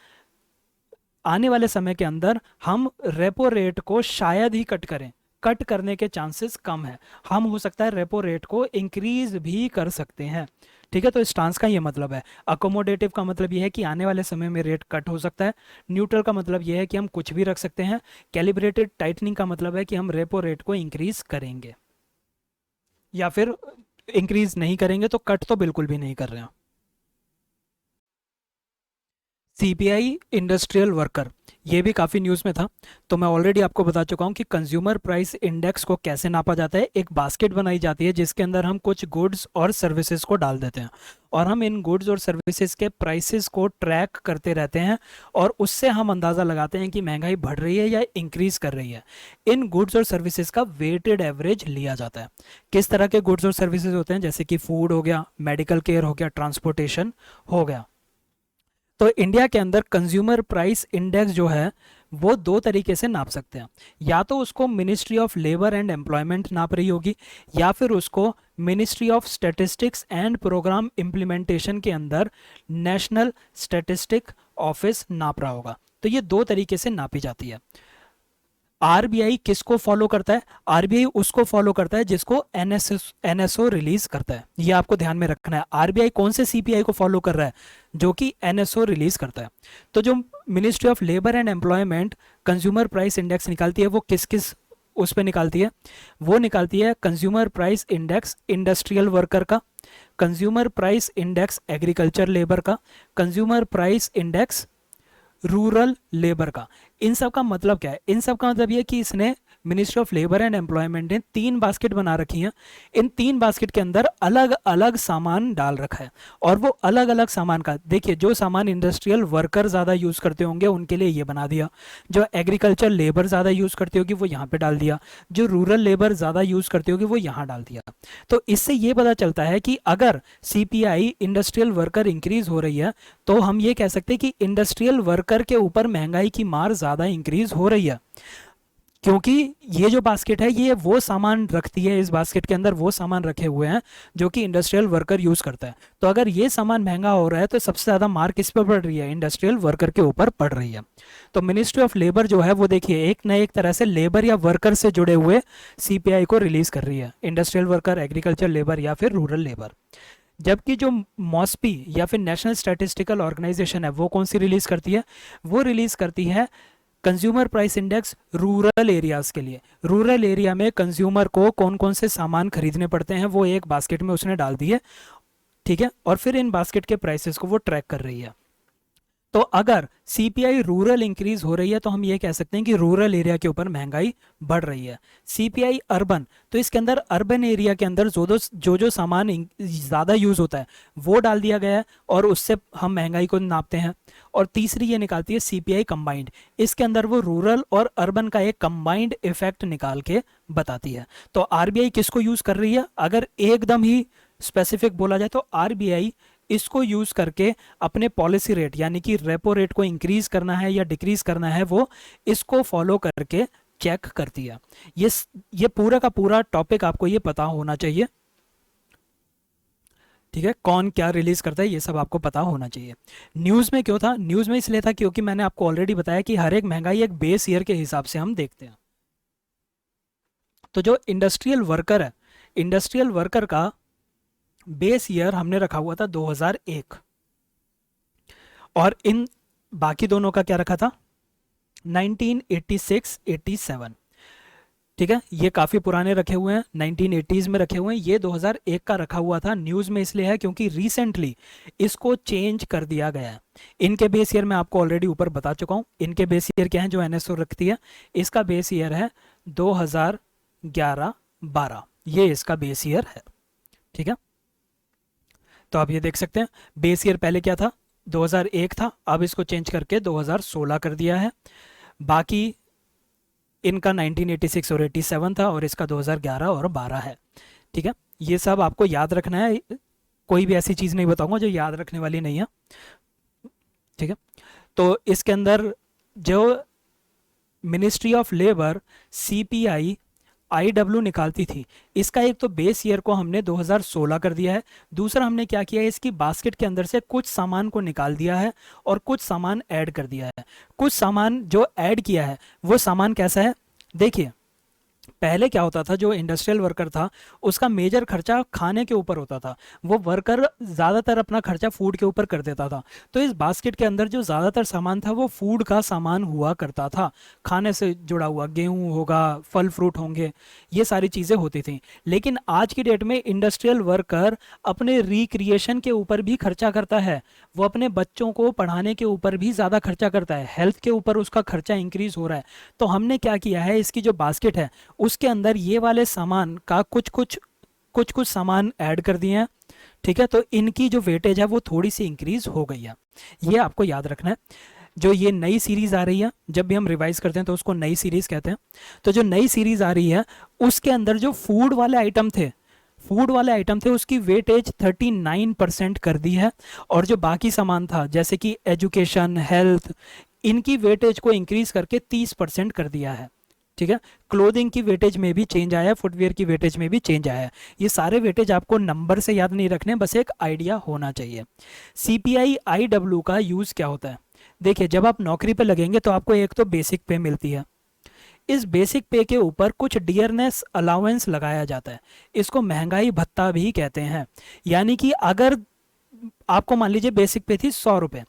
हम रेपो रेट को शायद ही कट करें, कट करने के चांसेस कम है, हम हो सकता है रेपो रेट को इंक्रीज भी कर सकते हैं। ठीक है, तो स्टांस का ये मतलब है। अकोमोडेटिव का मतलब ये है कि आने वाले समय में रेट कट हो सकता है। न्यूट्रल का मतलब ये है कि हम कुछ भी रख सकते हैं। कैलिब्रेटेड टाइटनिंग का मतलब है कि हम रेपो रेट को इंक्रीज करेंगे, या फिर इंक्रीज नहीं करेंगे तो कट तो बिल्कुल भी नहीं कर रहे हैं। सीपीआई इंडस्ट्रियल वर्कर, ये भी काफ़ी न्यूज़ में था, तो मैं ऑलरेडी आपको बता चुका हूँ कि कंज्यूमर प्राइस इंडेक्स को कैसे नापा जाता है। एक बास्केट बनाई जाती है जिसके अंदर हम कुछ गुड्स और सर्विसेज को डाल देते हैं, और हम इन गुड्स और सर्विसेज के प्राइसेस को ट्रैक करते रहते हैं, और उससे हम अंदाज़ा लगाते हैं कि महंगाई बढ़ रही है या इंक्रीज कर रही है। इन गुड्स और सर्विसेज का वेटेड एवरेज लिया जाता है। किस तरह के गुड्स और सर्विसेज होते हैं? जैसे कि फूड हो गया, मेडिकल केयर हो गया, ट्रांसपोर्टेशन हो गया। तो इंडिया के अंदर कंज्यूमर प्राइस इंडेक्स जो है वो दो तरीके से नाप सकते हैं। या तो उसको ministry of labour and employment नाप रही होगी, या फिर उसको ministry of statistics and programme implementation के अंदर नेशनल स्टैटिस्टिक ऑफिस नाप रहा होगा। तो ये दो तरीके से नापी जाती है। आरबीआई किसको फॉलो करता है? आरबीआई उसको फॉलो करता है जिसको एनएसओ रिलीज करता है। ये आपको ध्यान में रखना है। आरबीआई कौन से सीपीआई को फॉलो कर रहा है? जो कि एनएसओ रिलीज करता है। तो जो ministry of labour and employment consumer price index निकालती है, वो किस किस उस पर निकालती है? वो निकालती है consumer price index industrial worker का, consumer price index agriculture labour का, consumer price index rural labour का। इन सब का मतलब क्या है? इन सब का मतलब ये कि इसने ministry of labour and employment ने 3 बास्केट बना रखी हैं। इन 3 बास्केट के अंदर अलग अलग सामान डाल रखा है, और वो अलग अलग सामान का, देखिए, जो सामान इंडस्ट्रियल वर्कर ज़्यादा यूज़ करते होंगे उनके लिए ये बना दिया, जो एग्रीकल्चर लेबर ज़्यादा यूज़ करती होगी वो यहाँ पे डाल दिया, जो रूरल लेबर ज़्यादा यूज़ करती होगी वो यहाँ डाल दिया। तो इससे ये पता चलता है कि अगर सीपीआई इंडस्ट्रियल वर्कर इंक्रीज हो रही है तो हम ये कह सकते हैं कि इंडस्ट्रियल वर्कर के ऊपर महंगाई की मार ज़्यादा इंक्रीज हो रही है, क्योंकि ये जो बास्केट है ये वो सामान रखती है, इस बास्केट के अंदर वो सामान रखे हुए हैं जो कि इंडस्ट्रियल वर्कर यूज़ करता है। तो अगर ये सामान महंगा हो रहा है तो सबसे ज़्यादा मार किस पर पड़ रही है? इंडस्ट्रियल वर्कर के ऊपर पड़ रही है। तो मिनिस्ट्री ऑफ लेबर जो है वो देखिए एक न एक तरह से लेबर या वर्कर से जुड़े हुए सीपीआई को रिलीज कर रही है, इंडस्ट्रियल वर्कर, एग्रीकल्चर लेबर या फिर रूरल लेबर। जबकि जो मॉस्पी या फिर नेशनल स्टैटिस्टिकल ऑर्गेनाइजेशन है वो कौन सी रिलीज करती है? वो रिलीज करती है consumer price index rural areas के लिए। रूरल एरिया में कंज्यूमर को कौन कौन से सामान खरीदने पड़ते हैं वो एक बास्केट में उसने डाल दिए, ठीक है, और फिर इन बास्केट के प्राइसेस को वो ट्रैक कर रही है। तो अगर सीपीआई रूरल इंक्रीज हो रही है तो हम ये कह सकते हैं कि रूरल एरिया के ऊपर महंगाई बढ़ रही है। सीपीआई अर्बन, तो इसके अंदर अर्बन एरिया के अंदर जो जो सामान ज़्यादा यूज़ होता है वो डाल दिया गया है और उससे हम महंगाई को नापते हैं। और तीसरी ये निकालती है सीपीआई कंबाइंड, इसके अंदर वो रूरल और अर्बन का एक कंबाइंड इफेक्ट निकाल के बताती है। तो आरबीआई किसको यूज़ कर रही है, अगर एकदम ही स्पेसिफिक बोला जाए तो आरबीआई इसको यूज करके अपने पॉलिसी रेट यानी कि रेपो रेट को इंक्रीज करना है या डिक्रीज करना है, वो इसको फॉलो करके चेक करती है। ये पूरा का पूरा टॉपिक आपको ये पता होना चाहिए, ठीक है। कौन क्या रिलीज करता है ये सब आपको पता होना चाहिए। न्यूज़ में क्यों था, न्यूज़ में इसलिए था क्योंकि मैंने आपको ऑलरेडी बताया कि हर एक महंगाई एक बेस ईयर के हिसाब से हम देखते हैं। तो जो इंडस्ट्रियल वर्कर है, इंडस्ट्रियल वर्कर का बेस ईयर हमने रखा हुआ था 2001 और इन बाकी दोनों का क्या रखा था 1986-87, ठीक है। ये काफ़ी पुराने रखे हुए हैं, 1980s में रखे हुए हैं। ये 2001 का रखा हुआ था, न्यूज़ में इसलिए है क्योंकि रिसेंटली इसको चेंज कर दिया गया है। इनके बेस ईयर मैं आपको ऑलरेडी ऊपर बता चुका हूँ। इनके बेस ईयर क्या है जो एनएसओ रखती है, इसका बेस ईयर है 2011-12, ये इसका बेस ईयर है, ठीक है। तो आप ये देख सकते हैं बेस ईयर पहले क्या था 2001 था, अब इसको चेंज करके 2016 कर दिया है। बाकी इनका 1986 और 87 था और इसका 2011 और 12 है, ठीक है। ये सब आपको याद रखना है, कोई भी ऐसी चीज़ नहीं बताऊंगा जो याद रखने वाली नहीं है, ठीक है। तो इसके अंदर जो ministry of labour CPI IW निकालती थी, इसका एक तो बेस ईयर को हमने 2016 कर दिया है। दूसरा हमने क्या किया है, इसकी बास्केट के अंदर से कुछ सामान को निकाल दिया है और कुछ सामान ऐड कर दिया है। कुछ सामान जो ऐड किया है वो सामान कैसा है, देखिए पहले क्या होता था, जो इंडस्ट्रियल वर्कर था उसका मेजर खर्चा खाने के ऊपर होता था, वो वर्कर ज़्यादातर अपना खर्चा फूड के ऊपर कर देता था। तो इस बास्केट के अंदर जो ज़्यादातर सामान था वो फूड का सामान हुआ करता था, खाने से जुड़ा हुआ, गेहूं होगा, फल फ्रूट होंगे, ये सारी चीज़ें होती थी। लेकिन आज की डेट में इंडस्ट्रियल वर्कर अपने रिक्रिएशन के ऊपर भी खर्चा करता है, वो अपने बच्चों को पढ़ाने के ऊपर भी ज़्यादा खर्चा करता है, हेल्थ के ऊपर उसका खर्चा इंक्रीज हो रहा है। तो हमने क्या किया है, इसकी जो बास्केट है उसके अंदर ये वाले सामान का कुछ सामान ऐड कर दिए हैं, ठीक है। तो इनकी जो वेटेज है वो थोड़ी सी इंक्रीज हो गई है, ये आपको याद रखना है। जो ये नई सीरीज आ रही है, जब भी हम रिवाइज करते हैं तो उसको नई सीरीज कहते हैं। तो जो नई सीरीज आ रही है उसके अंदर जो फूड वाले आइटम थे उसकी वेटेज 39% कर दी है, और जो बाकी सामान था जैसे कि एजुकेशन, हेल्थ, इनकी वेटेज को इंक्रीज करके 30% कर दिया है, ठीक है। क्लोथिंग की वेटेज में भी चेंज आया है, फुटवेयर की वेटेज में भी चेंज आया है। ये सारे वेटेज आपको नंबर से याद नहीं रखने, बस एक आइडिया होना चाहिए। सीपीआई आईडब्ल्यू का यूज़ क्या होता है, देखिए जब आप नौकरी पे लगेंगे तो आपको एक तो बेसिक पे मिलती है, इस बेसिक पे के ऊपर कुछ डियरनेस अलाउंस लगाया जाता है, इसको महंगाई भत्ता भी कहते हैं। यानी कि अगर आपको मान लीजिए बेसिक पे थी 100 रुपये,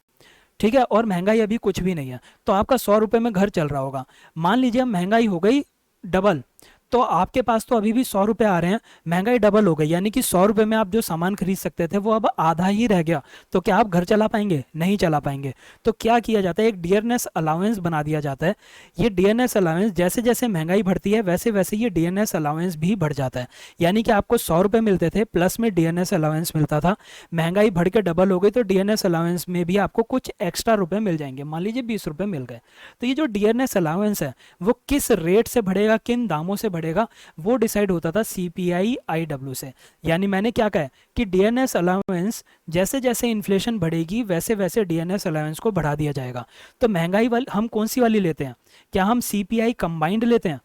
ठीक है, और महंगाई अभी कुछ भी नहीं है, तो आपका 100 रुपये में घर चल रहा होगा। मान लीजिए अब महंगाई हो गई डबल, तो आपके पास तो अभी भी 100 रुपये आ रहे हैं, महंगाई डबल हो गई, यानी कि 100 रुपये में आप जो सामान खरीद सकते थे वो अब आधा ही रह गया। तो क्या आप घर चला पाएंगे, नहीं चला पाएंगे। तो क्या किया जाता है, एक डियरनेस अलाउंस बना दिया जाता है। ये डियरनेस अलाउंस जैसे जैसे महंगाई बढ़ती है वैसे वैसे ये डियरनेस अलाउंस भी बढ़ जाता है। यानी कि आपको 100 रुपये मिलते थे, प्लस में डियरनेस अलाउंस मिलता था, महंगाई बढ़ के डबल हो गई तो डियरनेस अलाउंस में भी आपको कुछ एक्स्ट्रा रुपये मिल जाएंगे, मान लीजिए 20 रुपये मिल गए। तो ये जो डियरनेस अलाउंस है वो किस रेट से बढ़ेगा, किन दामों से बढ़ेगा, वो डिसाइड होता था सीपीआई आईडब्ल्यू से। यानी मैंने क्या कहा कि डीएनएस अलाउंस जैसे जैसे इन्फ्लेशन बढ़ेगी वैसे वैसे डीएनएस अलाउंस को बढ़ा दिया जाएगा। तो महंगाई वाली हम कौन सी वाली लेते हैं, क्या हम सीपीआई कंबाइंड लेते हैं,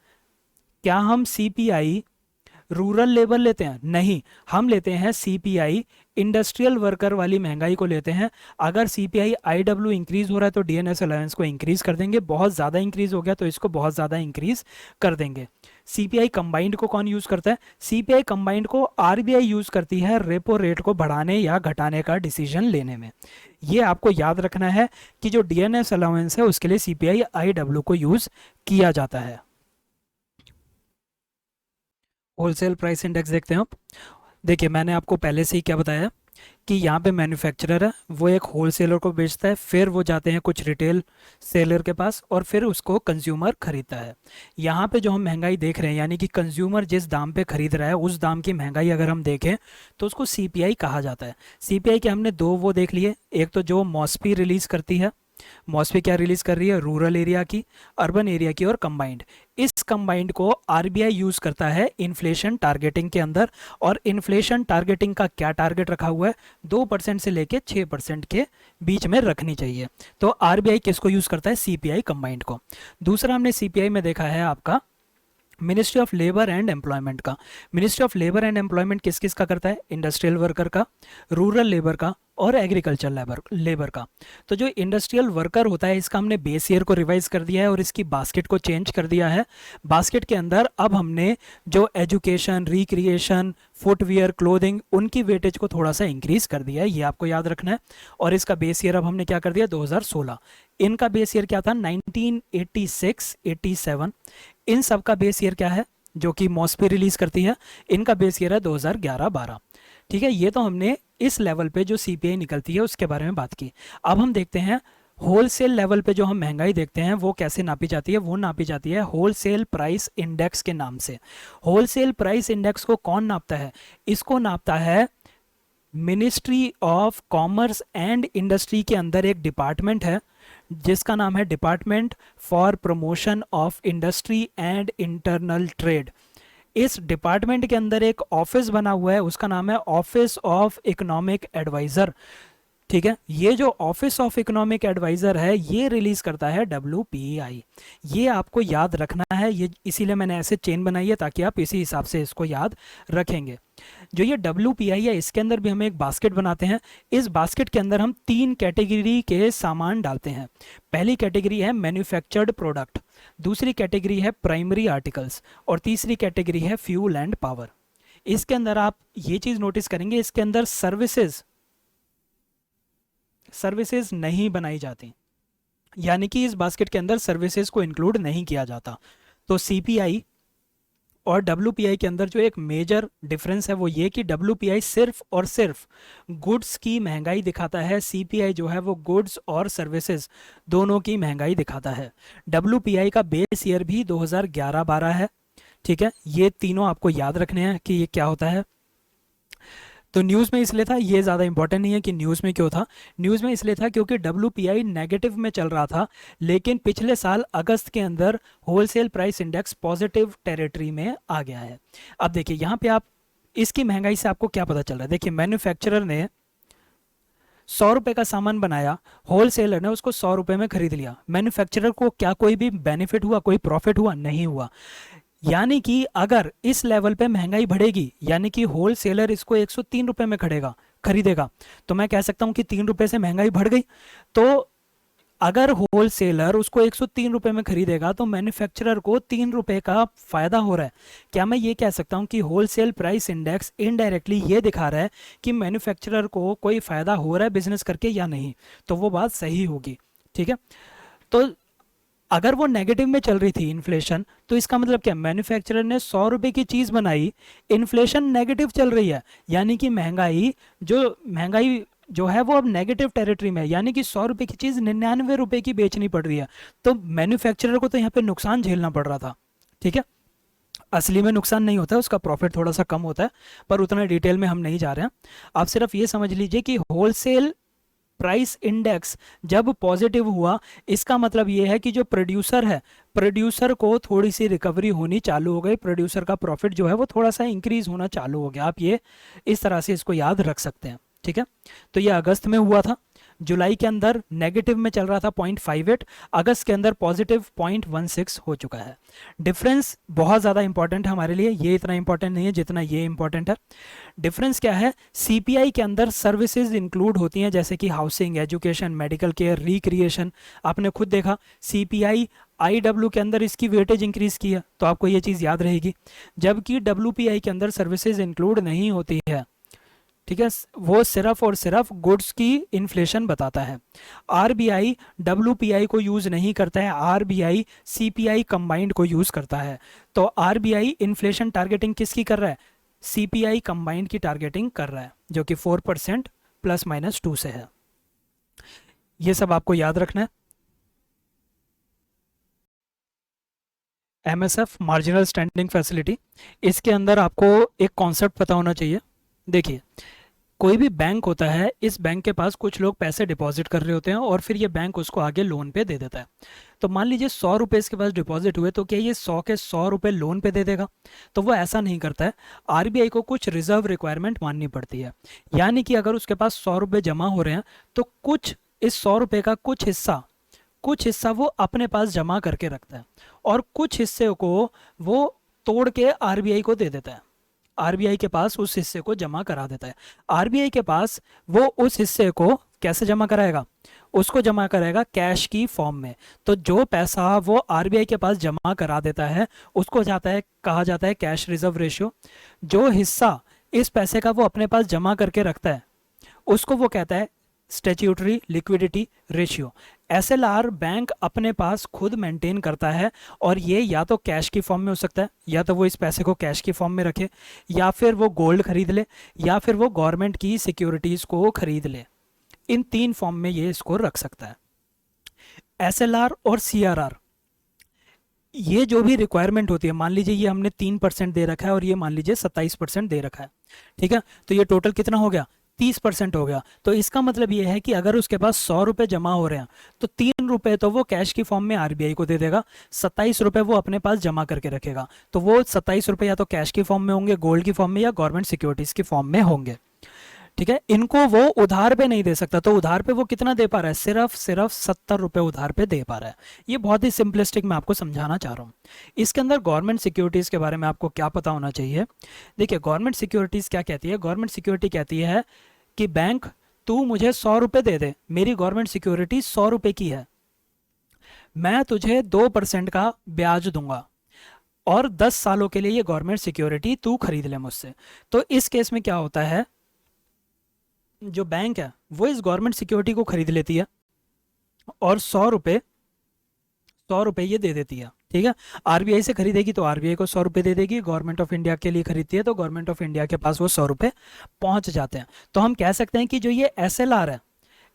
क्या हम सीपीआई रूरल लेबर लेते हैं, नहीं, हम लेते हैं सीपीआई इंडस्ट्रियल वर्कर वाली महंगाई को लेते हैं। अगर सीपीआई आईडब्ल्यू इंक्रीज हो रहा है तो डीएनएस अलाउंस को इंक्रीज कर देंगे, बहुत ज़्यादा इंक्रीज हो गया तो इसको बहुत ज़्यादा इंक्रीज कर देंगे। सीपीआई कंबाइंड को कौन यूज़ करता है, सीपीआई कंबाइंड को आरबीआई यूज़ करती है रेपो रेट को बढ़ाने या घटाने का डिसीजन लेने में। ये आपको याद रखना है कि जो डीएनएस अलाउंस है उसके लिए सीपीआई आईडब्ल्यू को यूज़ किया जाता है। होलसेल प्राइस इंडेक्स देखते हैं आप। देखिए मैंने आपको पहले से ही क्या बताया, कि यहाँ पे मैन्युफैक्चरर है, वो एक होलसेलर को बेचता है, फिर वो जाते हैं कुछ रिटेल सेलर के पास और फिर उसको कंज्यूमर खरीदता है। यहाँ पे जो हम महंगाई देख रहे हैं यानी कि कंज्यूमर जिस दाम पे खरीद रहा है उस दाम की महंगाई अगर हम देखें तो उसको सीपीआई कहा जाता है। सीपीआई के हमने दो वो देख लिए, एक तो जो मॉस्पी रिलीज करती है, मॉस्फी क्या रिलीज कर रही है, रूरल एरिया की, अर्बन एरिया की और कंबाइंड। इस कंबाइंड को आरबीआई यूज करता है इन्फ्लेशन टारगेटिंग के अंदर। और इन्फ्लेशन टारगेटिंग का क्या टारगेट रखा हुआ है, 2% से लेके 6% के बीच में रखनी चाहिए। तो आरबीआई किसको यूज करता है, सीपीआई कंबाइंड को। दूसरा हमने सीपीआई में देखा है आपका ministry of labour and employment का। Ministry of labour and employment किस किस का करता है, इंडस्ट्रियल वर्कर का, रूरल लेबर का और एग्रीकल्चर लेबर का। तो जो इंडस्ट्रियल वर्कर होता है इसका हमने बेस ईयर को रिवाइज कर दिया है और इसकी बास्केट को चेंज कर दिया है। बास्केट के अंदर अब हमने जो एजुकेशन, रिक्रिएशन, फुटवियर, क्लोथिंग, उनकी वेटेज को थोड़ा सा इंक्रीज कर दिया है, ये आपको याद रखना है। और इसका बेस ईयर अब हमने क्या कर दिया, 2016। इनका बेस ईयर क्या था, 1986, 87। इन सब का बेस ईयर क्या है, जो कि मॉस्पी रिलीज करती है, इनका बेस ईयर है 2011-12। ठीक है, ये तो हमने इस लेवल पे जो सीपीआई निकलती है उसके बारे में बात की। अब हम देखते हैं होलसेल लेवल पे जो हम महंगाई देखते हैं वो कैसे नापी जाती है। वो नापी जाती है होलसेल प्राइस इंडेक्स के नाम से। होलसेल प्राइस इंडेक्स को कौन नापता है, इसको नापता है ministry of commerce and industry के अंदर एक डिपार्टमेंट है जिसका नाम है department for promotion of industry and internal trade. इस डिपार्टमेंट के अंदर एक ऑफिस बना हुआ है, उसका नाम है ऑफिस ऑफ इकोनॉमिक एडवाइजर। ठीक है, ये जो ऑफिस ऑफ इकोनॉमिक एडवाइजर है ये रिलीज करता है डब्ल्यूपीआई। ये आपको याद रखना है, ये इसीलिए मैंने ऐसे चेन बनाई है ताकि आप इसी हिसाब से इसको याद रखेंगे। जो ये डब्ल्यूपीआई है इसके अंदर भी हम एक बास्केट बनाते हैं। इस बास्केट के अंदर हम 3 कैटेगरी के सामान डालते हैं। पहली कैटेगरी है मैन्युफैक्चर्ड प्रोडक्ट, दूसरी कैटेगरी है प्राइमरी आर्टिकल्स और तीसरी कैटेगरी है फ्यूल एंड पावर। इसके अंदर आप ये चीज नोटिस करेंगे, इसके अंदर सर्विसेज नहीं बनाई जाती, यानी कि इस बास्केट के अंदर सर्विसेज को इंक्लूड नहीं किया जाता। तो सीपीआई और डब्ल्यूपीआई के अंदर जो एक मेजर डिफरेंस है वो ये कि डब्ल्यूपीआई सिर्फ और सिर्फ गुड्स की महंगाई दिखाता है, सीपीआई जो है वो गुड्स और सर्विसेज दोनों की महंगाई दिखाता है। डब्ल्यूपीआई का बेस ईयर भी 2011-12 है। ठीक है, ये तीनों आपको याद रखने हैं कि ये क्या होता है। तो न्यूज़ में इसलिए था, ये ज़्यादा इंपॉर्टेंट नहीं है कि न्यूज़ में क्यों था। न्यूज़ में इसलिए था क्योंकि डब्ल्यूपीआई नेगेटिव में चल रहा था, लेकिन पिछले साल अगस्त के अंदर wholesale price index positive territory में आ गया है। अब देखिए यहाँ पे आप इसकी महंगाई से आपको क्या पता चल रहा है। देखिए मैन्युफैक्चरर ने 100 रुपए का सामान बनाया, होलसेलर ने उसको 100 रुपए में खरीद लिया। मैन्युफैक्चरर को क्या कोई भी बेनिफिट हुआ, कोई प्रॉफिट हुआ, नहीं हुआ। यानी कि अगर इस लेवल पे महंगाई बढ़ेगी यानी कि होलसेलर इसको 103 रुपए में खरीदेगा, तो मैं कह सकता हूं कि 3 रुपए से महंगाई बढ़ गई। तो अगर होलसेलर उसको 103 रुपए में खरीदेगा तो मैन्युफैक्चरर को 3 रुपए का फायदा हो रहा है। क्या मैं ये कह सकता हूं कि होलसेल प्राइस इंडेक्स इनडायरेक्टली ये दिखा रहा है कि मैन्युफैक्चरर को कोई फायदा हो रहा है बिजनेस करके या नहीं? तो वो बात सही होगी। ठीक है, तो अगर वो नेगेटिव में चल रही थी इन्फ्लेशन, तो इसका मतलब क्या, मैन्युफैक्चरर ने 100 रुपए की चीज बनाई, इन्फ्लेशन नेगेटिव चल रही है, यानी कि महंगाई जो है वो अब नेगेटिव टेरिटरी में है, यानी कि 100 रुपए की चीज 99 रुपए की बेचनी पड़ रही है। तो मैन्युफैक्चरर को तो यहाँ पे नुकसान झेलना पड़ रहा था। ठीक है, असली में नुकसान नहीं होता है, उसका प्रॉफिट थोड़ा सा कम होता है, पर उतना डिटेल में हम नहीं जा रहे हैं। आप सिर्फ ये समझ लीजिए कि होलसेल प्राइस इंडेक्स जब पॉजिटिव हुआ इसका मतलब ये है कि जो प्रोड्यूसर है, प्रोड्यूसर को थोड़ी सी रिकवरी होनी चालू हो गई, प्रोड्यूसर का प्रॉफिट जो है वो थोड़ा सा इंक्रीज होना चालू हो गया। आप ये इस तरह से इसको याद रख सकते हैं। ठीक है, तो ये अगस्त में हुआ था। जुलाई के अंदर नेगेटिव में चल रहा था 0.58, अगस्त के अंदर पॉजिटिव 0.16 हो चुका है। डिफरेंस बहुत ज़्यादा इंपॉर्टेंट है हमारे लिए, ये इतना इंपॉर्टेंट नहीं है जितना ये इंपॉर्टेंट है। डिफरेंस क्या है, सीपीआई के अंदर सर्विसेज इंक्लूड होती हैं जैसे कि housing, education, medical care, recreation. आपने खुद देखा सीपीआई आईडब्ल्यू के अंदर इसकी वेटेज इंक्रीज की है, तो आपको ये चीज़ याद रहेगी, जबकि डब्ल्यूपीआई के अंदर सर्विसेज इंक्लूड नहीं होती है। ठीक है, वो सिर्फ और सिर्फ गुड्स की इन्फ्लेशन बताता है। आरबीआई डब्ल्यूपीआई को यूज नहीं करता है, आरबीआई सीपीआई कंबाइंड को यूज करता है। तो आरबीआई इन्फ्लेशन टारगेटिंग किसकी कर रहा है, सीपीआई कंबाइंड की टारगेटिंग कर रहा है, जो कि 4% ±2 से है। ये सब आपको याद रखना है। एमएसएफ मार्जिनल स्टैंडिंग फैसिलिटी, इसके अंदर आपको एक कॉन्सेप्ट पता होना चाहिए। देखिए, कोई भी बैंक होता है, इस बैंक के पास कुछ लोग पैसे डिपॉजिट कर रहे होते हैं और फिर ये बैंक उसको आगे लोन पे दे देता है। तो मान लीजिए 100 रुपये इसके पास डिपॉजिट हुए, तो क्या ये 100 के 100 रुपये लोन पे दे देगा? तो वो ऐसा नहीं करता है। आरबीआई को कुछ रिजर्व रिक्वायरमेंट माननी पड़ती है। यानी कि अगर उसके पास 100 रुपये जमा हो रहे हैं, तो कुछ इस 100 रुपये का कुछ हिस्सा वो अपने पास जमा करके रखता है और कुछ हिस्से को वो तोड़ के आरबीआई को दे देता है। आरबीआई के पास उस हिस्से को जमा करा देता है। आरबीआई के पास वो उस हिस्से को कैसे जमा कराएगा? उसको जमा कराएगा कैश की फॉर्म में। तो जो पैसा वो आरबीआई के पास जमा करा देता है, उसको कहा जाता है कैश रिजर्व रेशियो। जो हिस्सा इस पैसे का वो अपने पास जमा करके रखता है, उसको वो कहता है statutory liquidity ratio. SLR bank अपने पास खुद मेंटेन करता है, और ये या तो कैश की फॉर्म में हो सकता है, या तो वो इस पैसे को कैश की फॉर्म में रखे, या फिर वो गोल्ड खरीद ले, या फिर वो गवर्नमेंट की सिक्योरिटीज को खरीद ले। इन 3 फॉर्म में ये इसको रख सकता है। एसएलआर और सीआरआर, ये जो भी रिक्वायरमेंट होती है, मान लीजिए ये हमने 3% दे रखा है और ये मान लीजिए 27% दे रखा है, ठीक है? तो ये टोटल कितना हो गया? 30% हो गया। तो इसका मतलब ये है कि अगर उसके पास 100 रुपये जमा हो रहे हैं, तो 3 रुपये तो वो कैश की फॉर्म में आरबीआई को दे देगा, 27 रुपये वो अपने पास जमा करके रखेगा। तो वो 27 रुपये या तो कैश की फॉर्म में होंगे, गोल्ड की फॉर्म में, या गवर्नमेंट सिक्योरिटीज की फॉर्म में होंगे, ठीक है? इनको वो उधार पे नहीं दे सकता। तो उधार पे वो कितना दे पा रहा है? सिर्फ 70 रुपये उधार पे दे पा रहा है। ये बहुत ही सिंपलिस्टिक मैं आपको समझाना चाह रहा हूँ। इसके अंदर गवर्नमेंट सिक्योरिटीज़ के बारे में आपको क्या पता होना चाहिए? देखिए, गवर्नमेंट सिक्योरिटीज़ क्या कहती है? गवर्नमेंट सिक्योरिटी कहती है कि बैंक, तू मुझे 100 रुपये दे दे, मेरी गवर्नमेंट सिक्योरिटी 100 रुपये की है, मैं तुझे 2% का ब्याज दूंगा, और 10 सालों के लिए ये गवर्नमेंट सिक्योरिटी तू खरीद ले मुझसे। तो इस केस में क्या होता है? जो बैंक है वो इस गवर्नमेंट सिक्योरिटी को खरीद लेती है और 100 रुपये ये दे देती है, ठीक है? आरबीआई से खरीदेगी तो आरबीआई को 100 रुपये दे देगी, गवर्नमेंट ऑफ इंडिया के लिए खरीदती है तो गवर्नमेंट ऑफ इंडिया के पास वो 100 रुपये पहुंच जाते हैं। तो हम कह सकते हैं कि जो ये एसएलआर है,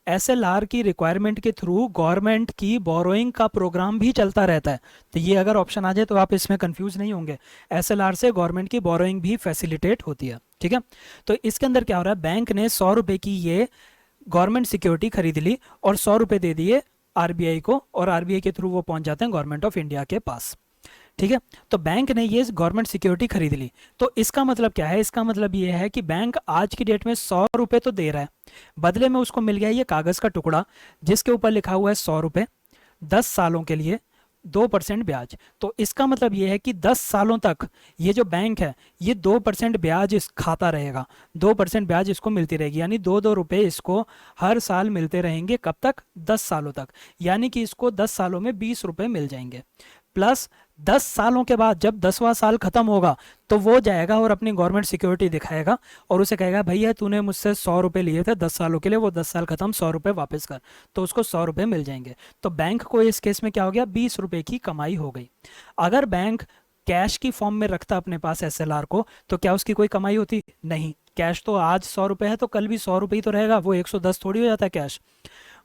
एसएलआर की रिक्वायरमेंट के थ्रू गवर्नमेंट की बोरोइंग का प्रोग्राम भी चलता रहता है। तो ये अगर ऑप्शन आ जाए तो आप इसमें कंफ्यूज नहीं होंगे। एसएलआर से गवर्नमेंट की बोरोइंग भी फैसिलिटेट होती है, ठीक है? तो इसके अंदर क्या हो रहा है? बैंक ने 100 रुपये की ये गवर्नमेंट सिक्योरिटी खरीद ली और 100 रुपये दे दिए आरबीआई को, और आरबीआई के थ्रू वो पहुंच जाते हैं गवर्नमेंट ऑफ इंडिया के पास, ठीक है? तो बैंक ने ये गवर्नमेंट सिक्योरिटी खरीद ली। तो इसका मतलब क्या है? इसका मतलब ये है कि बैंक आज की डेट में 100 रुपये तो दे रहा है, बदले में उसको मिल गया ये कागज का टुकड़ा जिसके ऊपर लिखा हुआ है 100 रुपये, 10 सालों के लिए 2% ब्याज। तो इसका मतलब ये है कि 10 सालों तक ये जो बैंक है ये 2% ब्याज इस खाता रहेगा, 2% ब्याज इसको मिलती रहेगी, यानी 2-2 रुपये इसको हर साल मिलते रहेंगे। कब तक? 10 सालों तक। यानी कि इसको 10 सालों में 20 रुपये मिल जाएंगे। प्लस 10 सालों के बाद जब 10वां साल खत्म होगा, तो वो जाएगा और अपनी गवर्नमेंट सिक्योरिटी दिखाएगा और उसे कहेगा, भैया तूने मुझसे 100 रुपये लिए थे 10 सालों के लिए, वो 10 साल खत्म, 100 रुपये वापस कर। तो उसको 100 रुपये मिल जाएंगे। तो बैंक को इस केस में क्या हो गया? 20 रुपये की कमाई हो गई। अगर बैंक कैश की फॉर्म में रखता अपने पास एसएलआर को, तो क्या उसकी कोई कमाई होती? नहीं। कैश तो आज 100 रुपये है तो कल भी 100 रुपये ही तो रहेगा, वो 110 थोड़ी हो जाता है कैश।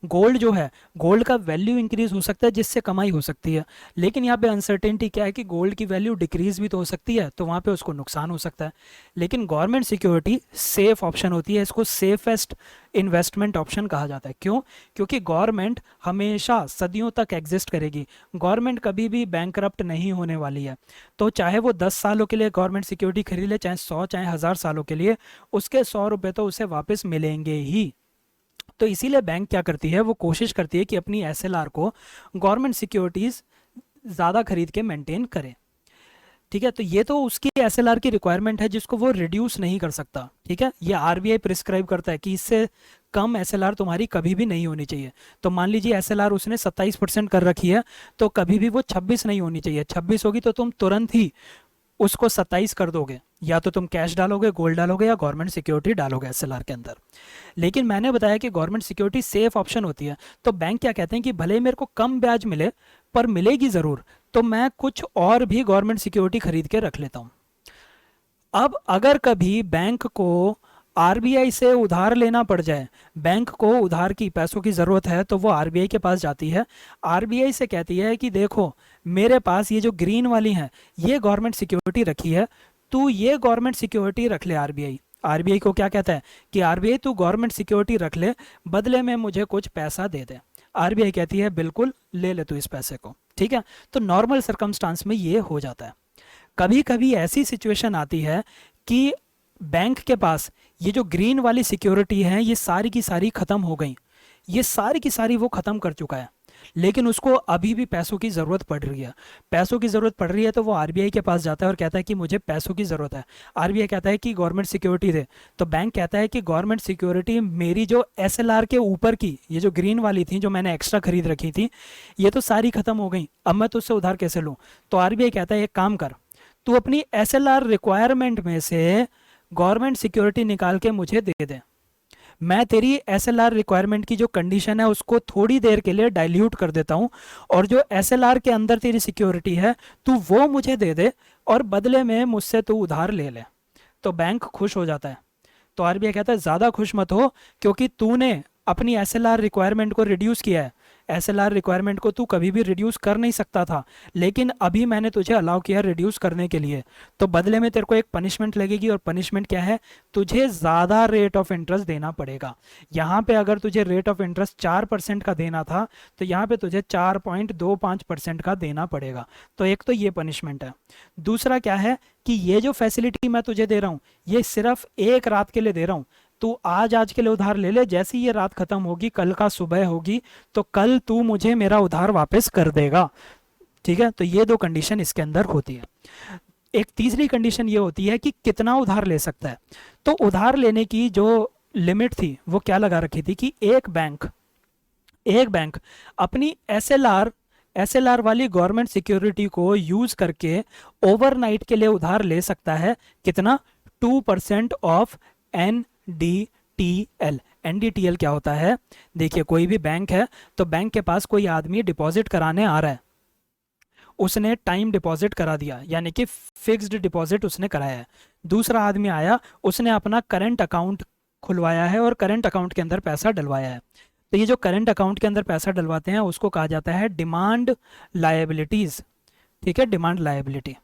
गोल्ड जो है, गोल्ड का वैल्यू इंक्रीज हो सकता है जिससे कमाई हो सकती है, लेकिन यहाँ पे अनसर्टेनिटी क्या है कि गोल्ड की वैल्यू डिक्रीज भी तो हो सकती है, तो वहाँ पे उसको नुकसान हो सकता है। लेकिन गवर्नमेंट सिक्योरिटी सेफ ऑप्शन होती है, इसको सेफेस्ट इन्वेस्टमेंट ऑप्शन कहा जाता है। क्यों? क्योंकि गवर्नमेंट हमेशा सदियों तक एग्जिस्ट करेगी, गवर्नमेंट कभी भी बैंकरप्ट नहीं होने वाली है। तो चाहे वो 10 सालों के लिए गवर्नमेंट सिक्योरिटी खरीद ले, चाहे 100 चाहे 1000 सालों के लिए, उसके 100 रुपये तो उसे वापस मिलेंगे ही। तो इसीलिए बैंक क्या करती है? वो कोशिश करती है कि अपनी एसएलआर को गवर्नमेंट सिक्योरिटीज ज़्यादा खरीद के मेंटेन करे, ठीक है? तो ये तो उसकी एसएलआर की रिक्वायरमेंट है जिसको वो रिड्यूस नहीं कर सकता, ठीक है? ये आरबीआई प्रिस्क्राइब करता है कि इससे कम एसएलआर तुम्हारी कभी भी नहीं होनी चाहिए। तो मान लीजिए एसएलआर उसने 27% कर रखी है, तो कभी भी वो 26 नहीं होनी चाहिए। 26 होगी तो तुम तुरंत ही उसको 27 कर दोगे, या तो तुम कैश डालोगे, गोल्ड डालोगे, या गवर्नमेंट सिक्योरिटी डालोगे एसएलआर के अंदर। लेकिन मैंने बताया कि गवर्नमेंट सिक्योरिटी सेफ ऑप्शन होती है। तो बैंक क्या कहते हैं कि भले ही मेरे को कम ब्याज मिले, पर मिलेगी ज़रूर, तो मैं कुछ और भी गवर्नमेंट सिक्योरिटी खरीद के रख लेता हूँ। अब अगर कभी बैंक को आरबीआई से उधार लेना पड़ जाए, बैंक को उधार की पैसों की ज़रूरत है, तो वो आरबीआई के पास जाती है, आरबीआई से कहती है कि देखो मेरे पास ये जो ग्रीन वाली है ये गवर्नमेंट सिक्योरिटी रखी है, तू ये गवर्नमेंट सिक्योरिटी रख ले। आरबीआई आरबीआई को क्या कहता है कि आरबीआई तू गवर्नमेंट सिक्योरिटी रख ले, बदले में मुझे कुछ पैसा दे दे। आरबीआई कहती है बिल्कुल ले ले तू इस पैसे को, ठीक है। तो नॉर्मल सर्कमस्टांस में ये हो जाता है। कभी कभी ऐसी सिचुएशन आती है कि बैंक के पास ये जो ग्रीन वाली सिक्योरिटी है ये सारी की सारी खत्म हो गई, ये सारी की सारी वो खत्म कर चुका है, लेकिन उसको अभी भी पैसों की ज़रूरत पड़ रही है। पैसों की ज़रूरत पड़ रही है तो वो आरबीआई के पास जाता है और कहता है कि मुझे पैसों की ज़रूरत है। आरबीआई कहता है कि गवर्नमेंट सिक्योरिटी दे, तो बैंक कहता है कि गवर्नमेंट सिक्योरिटी मेरी जो एसएलआर के ऊपर की ये जो ग्रीन वाली थी जो मैंने एक्स्ट्रा खरीद रखी थी ये तो सारी खत्म हो गई, अब मैं तुझसे उधार कैसे लूँ। तो आरबीआई कहता है एक काम कर, तू अपनी एसएलआर रिक्वायरमेंट में से गवर्नमेंट सिक्योरिटी निकाल के मुझे दे दे, मैं तेरी एसएलआर रिक्वायरमेंट की जो कंडीशन है उसको थोड़ी देर के लिए डाइल्यूट कर देता हूँ, और जो एसएलआर के अंदर तेरी सिक्योरिटी है तू वो मुझे दे दे और बदले में मुझसे तू उधार ले ले। तो बैंक खुश हो जाता है। तो आरबीआई कहता है ज़्यादा खुश मत हो, क्योंकि तूने अपनी एसएलआर रिक्वायरमेंट को रिड्यूस किया है। एसएलआर रिक्वायरमेंट को तू कभी भी रिड्यूस कर नहीं सकता था, लेकिन अभी मैंने तुझे अलाउ किया रिड्यूस करने के लिए, तो बदले में तेरे को एक पनिशमेंट लगेगी। और पनिशमेंट क्या है, तुझे ज़्यादा रेट ऑफ इंटरेस्ट देना पड़ेगा। यहाँ पे अगर तुझे रेट ऑफ इंटरेस्ट 4% का देना था तो यहाँ पे तुझे 4.25% का देना पड़ेगा। तो एक तो ये पनिशमेंट है। दूसरा क्या है कि ये जो फैसिलिटी मैं तुझे दे रहा हूँ ये सिर्फ एक रात के लिए दे रहा हूँ, तू आज के लिए उधार ले ले, जैसे ही ये रात खत्म होगी कल का सुबह होगी तो कल तू मुझे मेरा उधार वापस कर देगा, ठीक है। तो ये दो कंडीशन इसके अंदर होती है। एक तीसरी कंडीशन ये होती है कि कितना उधार ले सकता है। तो उधार लेने की जो लिमिट थी वो क्या लगा रखी थी कि एक बैंक अपनी एसएलआर वाली गवर्नमेंट सिक्योरिटी को यूज करके ओवरनाइट के लिए उधार ले सकता है। कितना? 2% ऑफ एनडीटीएल। एनडीटीएल क्या होता है? देखिए कोई भी बैंक है तो बैंक के पास कोई आदमी डिपॉजिट कराने आ रहा है, उसने टाइम डिपॉजिट करा दिया यानी कि फिक्स्ड डिपॉजिट उसने कराया है। दूसरा आदमी आया, उसने अपना करंट अकाउंट खुलवाया है और करंट अकाउंट के अंदर पैसा डलवाया है। तो ये जो करंट अकाउंट के अंदर पैसा डलवाते हैं उसको कहा जाता है डिमांड लायबिलिटीज, ठीक है, डिमांड लायबिलिटी।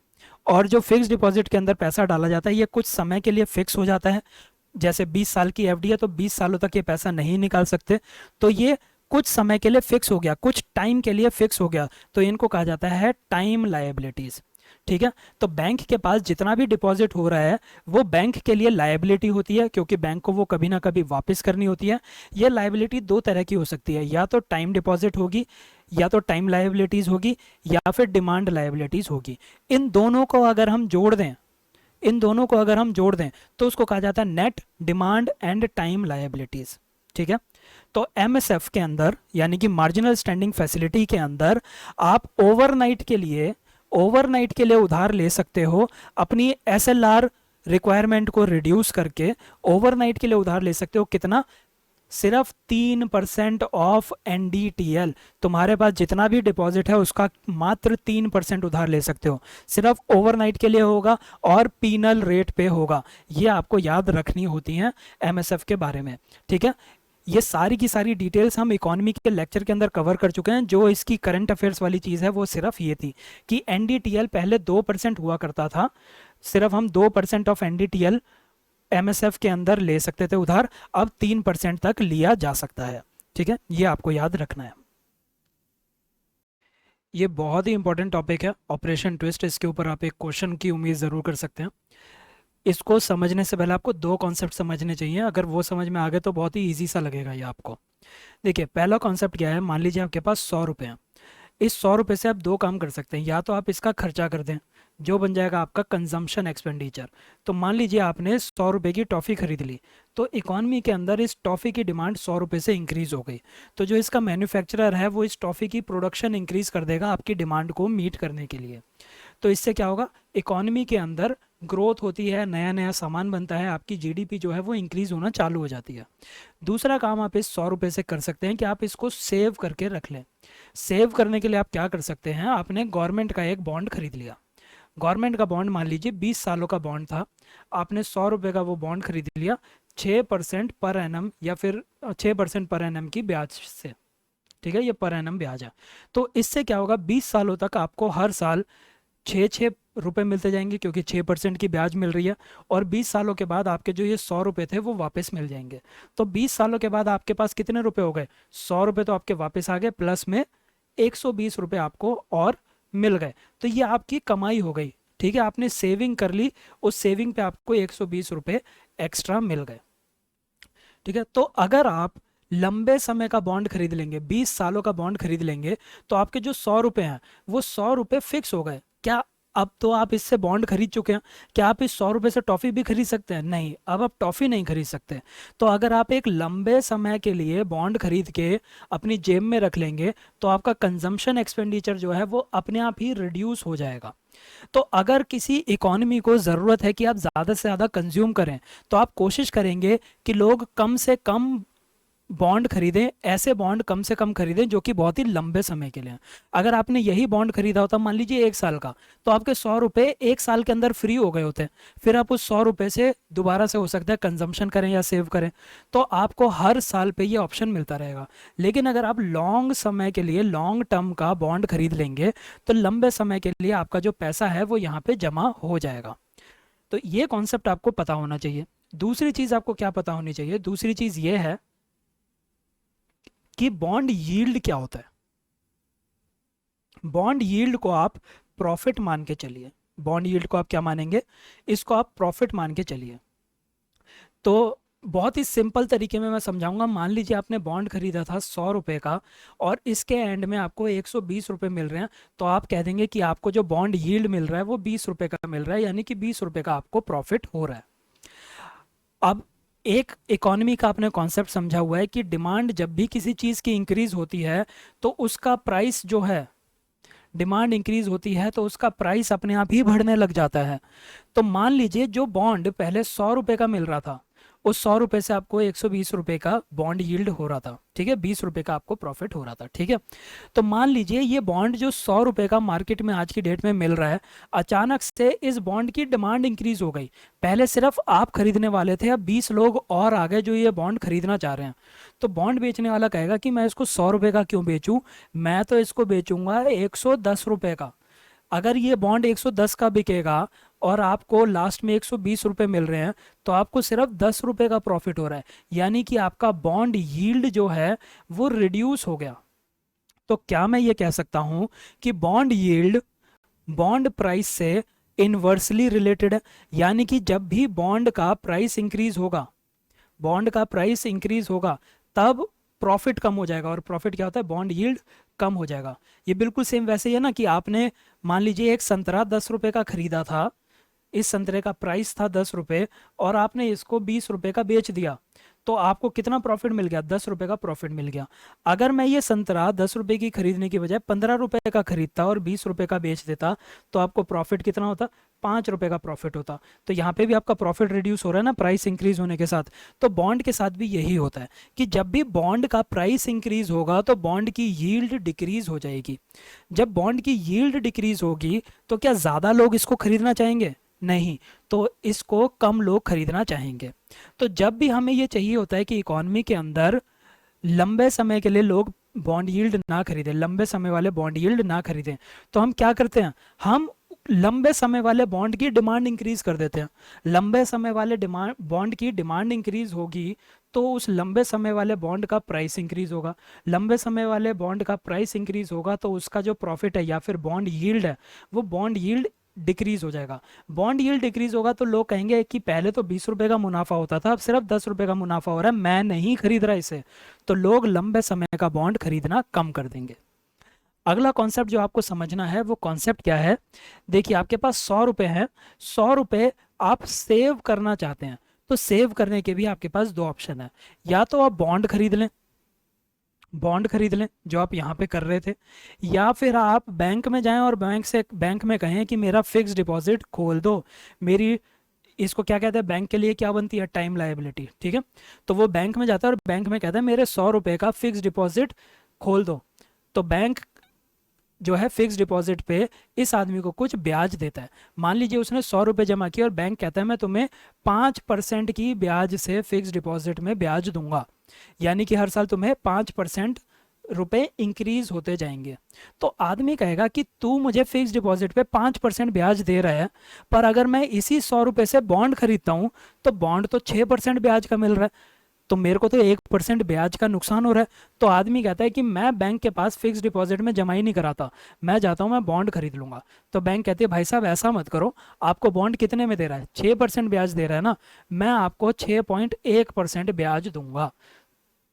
और जो फिक्स डिपॉजिट के अंदर पैसा डाला जाता है ये कुछ समय के लिए फिक्स हो जाता है। जैसे 20 साल की एफडी है तो 20 सालों तक ये पैसा नहीं निकाल सकते, तो ये कुछ समय के लिए फिक्स हो गया, कुछ टाइम के लिए फिक्स हो गया, तो इनको कहा जाता है टाइम लायबिलिटीज, ठीक है। तो बैंक के पास जितना भी डिपॉजिट हो रहा है वो बैंक के लिए लायबिलिटी होती है, क्योंकि बैंक को वो कभी ना कभी वापस करनी होती है। ये लायबिलिटी दो तरह की हो सकती है, या तो टाइम डिपॉजिट होगी, या तो टाइम लायबिलिटीज होगी, या फिर डिमांड लायबिलिटीज होगी। इन दोनों को अगर हम जोड़ दें, इन दोनों को अगर हम जोड़ दें तो उसको कहा जाता है net demand and time liabilities, ठीक है। तो एमएसएफ के अंदर यानी कि मार्जिनल स्टैंडिंग फैसिलिटी के अंदर आप ओवरनाइट के लिए उधार ले सकते हो। अपनी एसएलआर रिक्वायरमेंट को रिड्यूस करके ओवरनाइट के लिए उधार ले सकते हो। कितना? सिर्फ 3% ऑफ एनडीटीएल। तुम्हारे पास जितना भी डिपॉजिट है उसका मात्र 3% उधार ले सकते हो, सिर्फ ओवरनाइट के लिए होगा और पीनल रेट पे होगा। ये आपको याद रखनी होती है एमएसएफ के बारे में, ठीक है। ये सारी की सारी डिटेल्स हम इकोनॉमी के लेक्चर के अंदर कवर कर चुके हैं। जो इसकी करंट अफेयर्स वाली चीज़ है वो सिर्फ ये थी कि एनडीटीएल पहले 2% हुआ करता था, सिर्फ हम 2% ऑफ एनडीटीएल एमएसएफ के अंदर ले सकते थे उधार, अब 3% तक लिया जा सकता है, ठीक है। ये आपको याद रखना है। ये बहुत ही इंपॉर्टेंट टॉपिक है ऑपरेशन ट्विस्ट, इसके ऊपर आप एक क्वेश्चन की उम्मीद ज़रूर कर सकते हैं। इसको समझने से पहले आपको दो कॉन्सेप्ट समझने चाहिए, अगर वो समझ में आ गए तो बहुत ही ईजी सा लगेगा ये आपको। देखिए पहला कॉन्सेप्ट क्या है, मान लीजिए आपके पास 100 रुपये हैं। इस 100 रुपये से आप दो काम कर सकते हैं, या तो आप इसका खर्चा कर दें जो बन जाएगा आपका कंजम्पशन एक्सपेंडिचर। तो मान लीजिए आपने 100 रुपये की टॉफ़ी खरीद ली, तो इकॉनमी के अंदर इस टॉफ़ी की डिमांड 100 रुपये से इंक्रीज़ हो गई, तो जो इसका मैन्युफैक्चरर है वो इस टॉफ़ी की प्रोडक्शन इंक्रीज़ कर देगा आपकी डिमांड को मीट करने के लिए। तो इससे क्या होगा, इकॉनमी के अंदर ग्रोथ होती है, नया नया सामान बनता है, आपकी जीडीपी जो है वो इंक्रीज़ होना चालू हो जाती है। दूसरा काम आप इस 100 रुपये से कर सकते हैं कि आप इसको सेव करके रख लें। सेव करने के लिए आप क्या कर सकते हैं, आपने गवर्नमेंट का एक बॉन्ड खरीद लिया। गवर्नमेंट का बॉन्ड मान लीजिए 20 सालों का बॉन्ड था, आपने 100 रुपये का वो बॉन्ड खरीद लिया 6% पर एनम या फिर 6% पर एनम की ब्याज से, ठीक है, ये पर एनम ब्याज है। तो इससे क्या होगा, 20 सालों तक आपको हर साल 6-6 रुपये मिलते जाएंगे क्योंकि 6% की ब्याज मिल रही है। और 20 सालों के बाद आपके जो ये 100 रुपये थे वो वापस मिल जाएंगे। तो 20 सालों के बाद आपके पास कितने रुपए हो गए, 100 रुपये तो आपके वापस आ गए, प्लस में 120 रुपये आपको और मिल गए। तो ये आपकी कमाई हो गई, ठीक है, आपने सेविंग कर ली, उस सेविंग पे आपको 120 रुपये एक्स्ट्रा मिल गए, ठीक है। तो अगर आप लंबे समय का बॉन्ड खरीद लेंगे, 20 सालों का बॉन्ड खरीद लेंगे, तो आपके जो 100 रुपये हैं वो 100 रुपये फिक्स हो गए। क्या अब तो आप इससे बॉन्ड खरीद चुके हैं, क्या आप इस 100 रुपये से टॉफी भी खरीद सकते हैं? नहीं, अब आप टॉफी नहीं खरीद सकते। तो अगर आप एक लंबे समय के लिए बॉन्ड खरीद के अपनी जेब में रख लेंगे तो आपका कंजम्पशन एक्सपेंडिचर जो है वो अपने आप ही रिड्यूस हो जाएगा। तो अगर किसी इकोनॉमी को ज़रूरत है कि आप ज़्यादा से ज़्यादा कंज्यूम करें, तो आप कोशिश करेंगे कि लोग कम से कम बॉन्ड खरीदें, ऐसे बॉन्ड कम से कम खरीदें जो कि बहुत ही लंबे समय के लिए हैं। अगर आपने यही बॉन्ड खरीदा होता मान लीजिए 1 साल का, तो आपके 100 रुपये 1 साल के अंदर फ्री हो गए होते, फिर आप उस 100 रुपये से दोबारा से हो सकता है कंजम्पशन करें या सेव करें, तो आपको हर साल पे ये ऑप्शन मिलता रहेगा। लेकिन अगर आप लॉन्ग समय के लिए लॉन्ग टर्म का बॉन्ड खरीद लेंगे तो लंबे समय के लिए आपका जो पैसा है वो यहाँ पे जमा हो जाएगा। तो ये कॉन्सेप्ट आपको पता होना चाहिए। दूसरी चीज़ आपको क्या पता होनी चाहिए, दूसरी चीज़ ये है कि बॉन्ड यील्ड क्या होता है। बॉन्ड यील्ड को आप प्रॉफिट मान के चलिए, बॉन्ड यील्ड को आप क्या मानेंगे, इसको आप प्रॉफिट मान के चलिए। तो बहुत ही सिंपल तरीके में मैं समझाऊंगा। मान लीजिए आपने बॉन्ड खरीदा था 100 रुपये का और इसके एंड में आपको 120 रुपये मिल रहे हैं, तो आप कह देंगे कि आपको जो बॉन्ड यील्ड मिल रहा है वो 20 रुपये का मिल रहा है, यानी कि 20 रुपये का आपको प्रॉफिट हो रहा है। अब एक इकोनॉमी का आपने कॉन्सेप्ट समझा हुआ है कि डिमांड जब भी किसी चीज़ की इंक्रीज होती है तो उसका प्राइस जो है, डिमांड इंक्रीज होती है तो उसका प्राइस अपने आप ही बढ़ने लग जाता है। तो मान लीजिए जो बॉन्ड पहले 100 रुपये का मिल रहा था, उस 100 रुपये से आपको 120 रुपये का बॉन्ड यील्ड हो रहा था, ठीक है, 20 रुपये का आपको प्रॉफिट हो रहा था, ठीक है। तो मान लीजिए ये बॉन्ड जो 100 रुपये का मार्केट में आज की डेट में मिल रहा है, अचानक से इस बॉन्ड की डिमांड इंक्रीज हो गई। पहले सिर्फ आप खरीदने वाले थे, अब 20 लोग और आ गए जो ये बॉन्ड खरीदना चाह रहे हैं। तो बॉन्ड बेचने वाला कहेगा कि मैं इसको 100 रुपये का क्यों बेचूं, मैं तो इसको बेचूंगा 110 रुपये का। अगर ये बॉन्ड 110 का बिकेगा और आपको लास्ट में 120 रुपये मिल रहे हैं, तो आपको सिर्फ 10 रुपये का प्रॉफिट हो रहा है, यानी कि आपका बॉन्ड यील्ड जो है वो रिड्यूस हो गया। तो क्या मैं ये कह सकता हूं कि बॉन्ड यील्ड बॉन्ड प्राइस से इनवर्सली रिलेटेड है, यानी कि जब भी बॉन्ड का प्राइस इंक्रीज होगा, बॉन्ड का प्राइस इंक्रीज होगा तब प्रॉफिट कम हो जाएगा। और प्रॉफिट क्या होता है, बॉन्ड यील्ड कम हो जाएगा। ये बिल्कुल सेम वैसे ही है ना कि आपने मान लीजिए एक संतरा 10 रुपये का खरीदा था, इस संतरे का प्राइस था 10 रुपये और आपने इसको 20 रुपये का बेच दिया, तो आपको कितना प्रॉफिट मिल गया, 10 रुपये का प्रॉफिट मिल गया। अगर मैं ये संतरा 10 रुपये की खरीदने की बजाय 15 रुपये का खरीदता और 20 रुपये का बेच देता, तो आपको प्रॉफिट कितना होता, 5 रुपये का प्रॉफिट होता। तो यहाँ पे भी आपका प्रॉफिट रिड्यूस हो रहा है ना प्राइस इंक्रीज होने के साथ। तो बॉन्ड के साथ भी यही होता है कि जब भी बॉन्ड का प्राइस इंक्रीज होगा तो बॉन्ड की यील्ड डिक्रीज हो जाएगी। जब बॉन्ड की यील्ड डिक्रीज होगी तो क्या ज़्यादा लोग इसको खरीदना चाहेंगे? नहीं, तो इसको कम लोग खरीदना चाहेंगे। तो जब भी हमें ये चाहिए होता है कि इकोनॉमी के अंदर लंबे समय के लिए लोग बॉन्ड यील्ड ना खरीदें, लंबे समय वाले बॉन्ड यील्ड ना खरीदें, तो हम क्या करते हैं, हम लंबे समय वाले बॉन्ड की डिमांड इंक्रीज कर देते हैं। लंबे समय वाले डिमांड बॉन्ड की डिमांड इंक्रीज होगी तो उस लंबे समय वाले बॉन्ड का प्राइस इंक्रीज होगा। लंबे समय वाले बॉन्ड का प्राइस इंक्रीज होगा तो उसका जो प्रॉफिट है या फिर बॉन्ड यील्ड है वो बॉन्ड यील्ड डिक्रीज हो जाएगा। बॉन्ड यील्ड डिक्रीज होगा तो लोग कहेंगे कि पहले तो 20 रुपये का मुनाफा होता था, अब सिर्फ 10 रुपये का मुनाफा हो रहा है, मैं नहीं खरीद रहा इसे। तो लोग लंबे समय का बॉन्ड खरीदना कम कर देंगे। अगला कॉन्सेप्ट जो आपको समझना है वो कॉन्सेप्ट क्या है, देखिए आपके पास 100 रुपये हैं, 100 रुपये आप सेव करना चाहते हैं, तो सेव करने के भी आपके पास दो ऑप्शन है। या तो आप बॉन्ड खरीद लें, बॉन्ड खरीद लें जो आप यहाँ पे कर रहे थे, या फिर आप बैंक में जाएं और बैंक में कहें कि मेरा फिक्स डिपॉजिट खोल दो, मेरी इसको क्या कहते हैं, बैंक के लिए क्या बनती है, टाइम लायबिलिटी, ठीक है। तो वो बैंक में जाता है और बैंक में कहता है मेरे 100 रुपये का फिक्स डिपॉजिट खोल दो। तो बैंक जो है फिक्स डिपॉजिट पे इस आदमी को कुछ ब्याज देता है। मान लीजिए उसने 100 रुपये जमा किए और बैंक कहता है मैं तुम्हें 5% की ब्याज से फिक्स डिपॉजिट में ब्याज दूंगा, यानी कि हर साल तुम्हें 5% रुपए इंक्रीज होते जाएंगे। तो आदमी कहेगा कि तू मुझे फिक्स डिपॉजिट पे 5% ब्याज दे रहा है, पर अगर मैं इसी 100 रुपये से बॉन्ड खरीदता हूँ तो बॉन्ड तो 6% ब्याज का मिल रहा है, तो मेरे को तो 1% ब्याज का नुकसान हो रहा है। तो आदमी कहता है कि मैं बैंक के पास फिक्स डिपॉजिट में जमा ही नहीं कराता, मैं जाता हूँ मैं बॉन्ड खरीद लूंगा। तो बैंक कहती है भाई साहब ऐसा मत करो, आपको बॉन्ड कितने में दे रहा है, 6% ब्याज दे रहा है ना, मैं आपको 6.1% ब्याज दूंगा।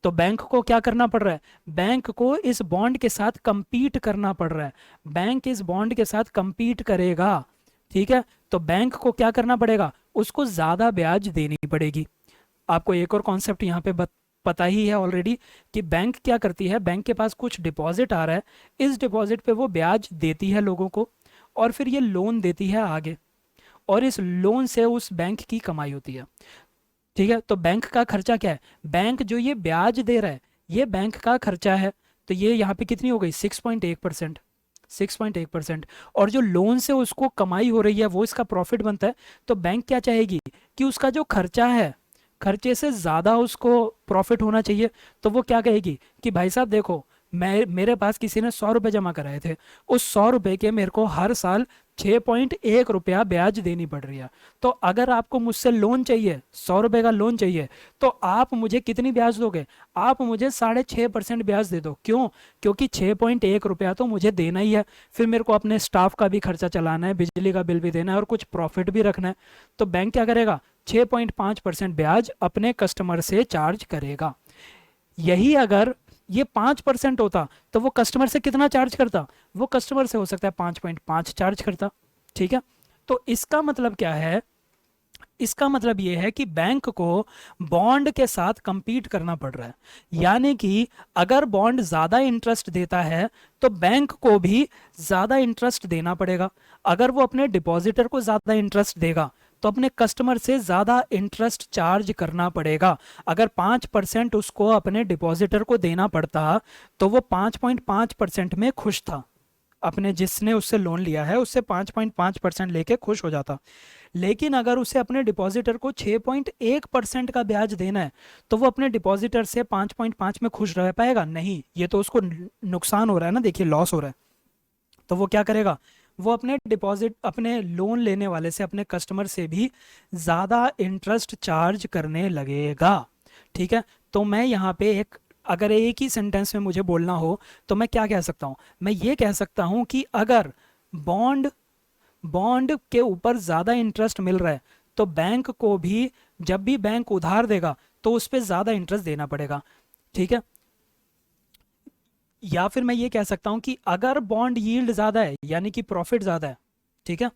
तो बैंक को क्या करना पड़ रहा है, बैंक को इस बॉन्ड के साथ compete करना पड़ रहा है, बैंक इस बॉन्ड के साथ compete करेगा। ठीक है, तो बैंक को क्या करना पड़ेगा, उसको ज्यादा ब्याज देनी पड़ेगी। आपको एक और कॉन्सेप्ट यहाँ पे पता ही है ऑलरेडी कि बैंक क्या करती है, बैंक के पास कुछ डिपॉजिट आ रहा है, इस डिपॉजिट पे वो ब्याज देती है लोगों को और फिर ये लोन देती है आगे, और इस लोन से उस बैंक की कमाई होती है। ठीक है, तो बैंक का खर्चा क्या है, बैंक जो ये ब्याज दे रहा है ये बैंक का खर्चा है। तो ये यहाँ पे कितनी हो गई, 6.1%, 6.1%। और जो लोन से उसको कमाई हो रही है वो इसका प्रॉफिट बनता है। तो बैंक क्या चाहेगी कि उसका जो खर्चा है, खर्चे से ज़्यादा उसको प्रॉफिट होना चाहिए। तो वो क्या कहेगी कि भाई साहब देखो, मैं मेरे पास किसी ने 100 रुपये जमा कराए थे, उस 100 रुपये के मेरे को हर साल 6.1 रुपया ब्याज देनी पड़ रही है। तो अगर आपको मुझसे लोन चाहिए, 100 रुपये का लोन चाहिए, तो आप मुझे कितनी ब्याज दोगे, आप मुझे 6.5% ब्याज दे दो। क्यों, क्योंकि 6.1 रुपया तो मुझे देना ही है, फिर मेरे को अपने स्टाफ का भी खर्चा चलाना है, बिजली का बिल भी देना है और कुछ प्रॉफिट भी रखना है। तो बैंक क्या करेगा, 6.5% ब्याज अपने कस्टमर से चार्ज करेगा। यही अगर ये 5% होता तो वो कस्टमर से कितना चार्ज करता, वो कस्टमर से हो सकता है 5.5 चार्ज करता। ठीक है, तो इसका मतलब क्या है, इसका मतलब ये है कि बैंक को बॉन्ड के साथ compete करना पड़ रहा है। यानी कि अगर बॉन्ड ज़्यादा इंटरेस्ट देता है तो बैंक को भी ज़्यादा इंटरेस्ट देना पड़ेगा। अगर वो अपने डिपॉजिटर को ज़्यादा इंटरेस्ट देगा तो अपने कस्टमर से ज़्यादा इंटरेस्ट चार्ज करना पड़ेगा। अगर 5% उसको अपने डिपॉजिटर को देना पड़ता तो वो 5.5% में खुश था, अपने जिसने उससे लोन लिया है उससे 5.5% लेके खुश हो जाता। लेकिन अगर उसे अपने डिपॉजिटर को 6.1% का ब्याज देना है तो वो अपने डिपॉजिटर से 5.5 में खुश रह पाएगा नहीं, ये तो उसको नुकसान हो रहा है ना, देखिए लॉस हो रहा है। तो वो क्या करेगा, वो अपने डिपॉजिट, अपने लोन लेने वाले से, अपने कस्टमर से भी ज़्यादा इंटरेस्ट चार्ज करने लगेगा। ठीक है, तो मैं यहाँ पे एक, अगर एक ही सेंटेंस में मुझे बोलना हो तो मैं क्या कह सकता हूँ, मैं ये कह सकता हूँ कि अगर बॉन्ड बॉन्ड के ऊपर ज़्यादा इंटरेस्ट मिल रहा है तो बैंक को भी, जब भी बैंक उधार देगा तो उस पर ज़्यादा इंटरेस्ट देना पड़ेगा। ठीक है, या फिर मैं ये कह सकता हूं कि अगर बॉन्ड यील्ड ज़्यादा है यानी कि प्रॉफिट ज़्यादा है, ठीक है,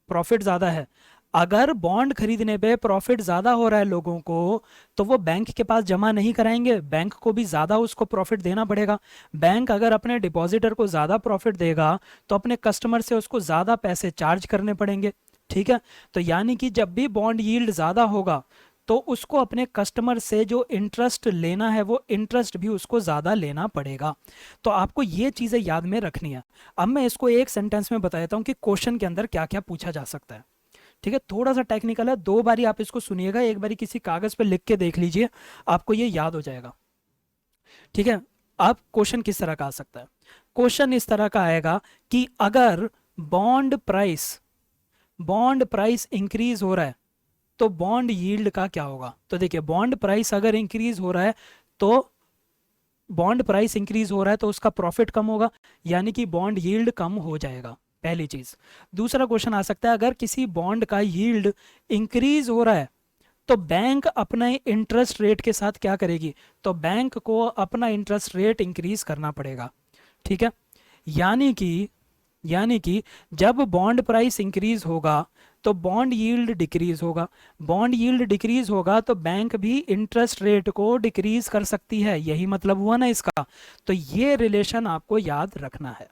प्रॉफिट ज़्यादा है, अगर बॉन्ड खरीदने पे प्रॉफिट ज़्यादा हो रहा है लोगों को तो वो बैंक के पास जमा नहीं कराएंगे, बैंक को भी ज़्यादा उसको प्रॉफिट देना पड़ेगा। बैंक अगर अपने डिपॉजिटर को ज़्यादा प्रॉफिट देगा तो अपने कस्टमर से उसको ज़्यादा पैसे चार्ज करने पड़ेंगे। ठीक है, तो यानी कि जब भी बॉन्ड यील्ड ज़्यादा होगा तो उसको अपने कस्टमर से जो इंटरेस्ट लेना है वो इंटरेस्ट भी उसको ज़्यादा लेना पड़ेगा। तो आपको ये चीज़ें याद में रखनी है। अब मैं इसको एक सेंटेंस में बता देता हूँ कि क्वेश्चन के अंदर क्या क्या पूछा जा सकता है। ठीक है, थोड़ा सा टेक्निकल है, दो बारी आप इसको सुनिएगा, एक बारी किसी कागज पे लिख के देख लीजिए, आपको ये याद हो जाएगा। ठीक है, अब क्वेश्चन किस तरह का आ सकता है, क्वेश्चन इस तरह का आएगा कि अगर बॉन्ड प्राइस इंक्रीज हो रहा है तो बॉन्ड यील्ड का क्या होगा। तो देखिए, बॉन्ड प्राइस अगर इंक्रीज हो रहा है तो बॉन्ड प्राइस इंक्रीज हो रहा है तो उसका प्रॉफिट कम होगा, यानी कि बॉन्ड यील्ड कम हो जाएगा, पहली चीज। दूसरा क्वेश्चन आ सकता है, अगर किसी बॉन्ड का यील्ड इंक्रीज हो रहा है तो बैंक अपने इंटरेस्ट रेट के साथ क्या करेगी, तो बैंक को अपना इंटरेस्ट रेट इंक्रीज करना पड़ेगा। ठीक है, यानी कि यानी कि जब बॉन्ड प्राइस इंक्रीज होगा तो बॉन्ड यील्ड डिक्रीज होगा, बॉन्ड यील्ड डिक्रीज होगा तो बैंक भी इंटरेस्ट रेट को डिक्रीज कर सकती है, यही मतलब हुआ ना इसका। तो ये रिलेशन आपको याद रखना है।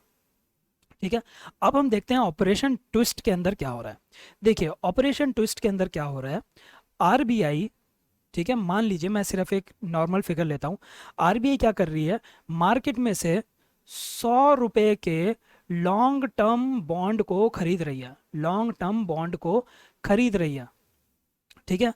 ठीक है, अब हम देखते हैं ऑपरेशन ट्विस्ट के अंदर क्या हो रहा है। देखिए, ऑपरेशन ट्विस्ट के अंदर क्या हो रहा है, आरबीआई, ठीक है, मान लीजिए मैं सिर्फ एक नॉर्मल फिगर लेता हूं, आरबीआई क्या कर रही है, मार्केट में से 100 रुपए के लॉन्ग टर्म बॉन्ड को खरीद रही है, लॉन्ग टर्म बॉन्ड को खरीद रही है, ठीक है।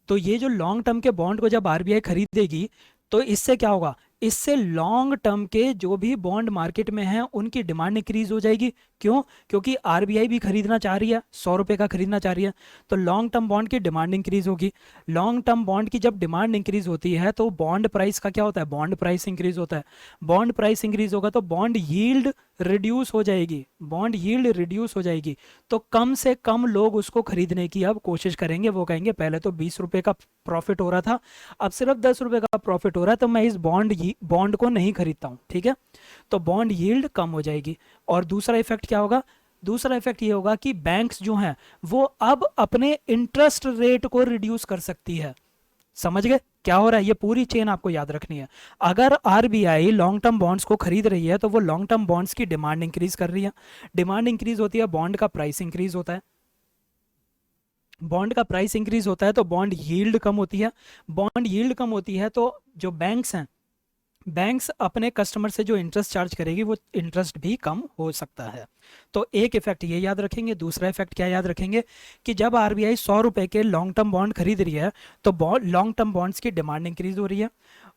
तो ये जो लॉन्ग टर्म के बॉन्ड को जब आरबीआई खरीदेगी तो इससे क्या होगा, इससे लॉन्ग टर्म के जो भी बॉन्ड मार्केट में हैं उनकी डिमांड इंक्रीज हो जाएगी। क्यों? क्योंकि आरबीआई भी खरीदना चाह रही है, 100 रुपए का खरीदना चाह रही है, तो लॉन्ग टर्म बॉन्ड की डिमांड इंक्रीज होगी। लॉन्ग टर्म बॉन्ड की जब डिमांड इंक्रीज होती है तो बॉन्ड प्राइस का क्या होता है, बॉन्ड प्राइस इंक्रीज होता है। बॉन्ड प्राइस इंक्रीज होगा तो बॉन्ड यील्ड रिड्यूस हो जाएगी, बॉन्ड यील्ड रिड्यूस हो जाएगी। तो कम से कम लोग उसको खरीदने की अब कोशिश करेंगे। वो कहेंगे पहले तो 20 रुपए का प्रॉफिट हो रहा था, अब सिर्फ 10 रुपए का प्रॉफिट हो रहा है, तो मैं इस बॉन्ड को नहीं खरीदता हूँ, ठीक है। तो बॉन्ड यील्ड कम हो जाएगी। और दूसरा इफेक्ट क्या होगा, दूसरा इफेक्ट ये होगा कि बैंक्स जो हैं वो अब अपने इंटरेस्ट रेट को रिड्यूस कर सकती है। समझ गए क्या हो रहा है? ये पूरी चेन आपको याद रखनी है। अगर आरबीआई लॉन्ग टर्म बॉन्ड्स को खरीद रही है तो वो लॉन्ग टर्म बॉन्ड्स की डिमांड इंक्रीज कर रही है। डिमांड इंक्रीज होती है, बॉन्ड का प्राइस इंक्रीज होता है। बॉन्ड का प्राइस इंक्रीज होता है तो बॉन्ड यील्ड कम होती है। बॉन्ड यील्ड कम होती है तो जो बैंक्स हैं, बैंक्स अपने कस्टमर से जो इंटरेस्ट चार्ज करेगी वो इंटरेस्ट भी कम हो सकता है। तो एक इफेक्ट ये याद रखेंगे। दूसरा इफेक्ट क्या याद रखेंगे कि जब आरबीआई 100 रुपए के लॉन्ग टर्म बॉन्ड खरीद रही है तो लॉन्ग टर्म बॉन्ड्स की डिमांड इंक्रीज हो रही है।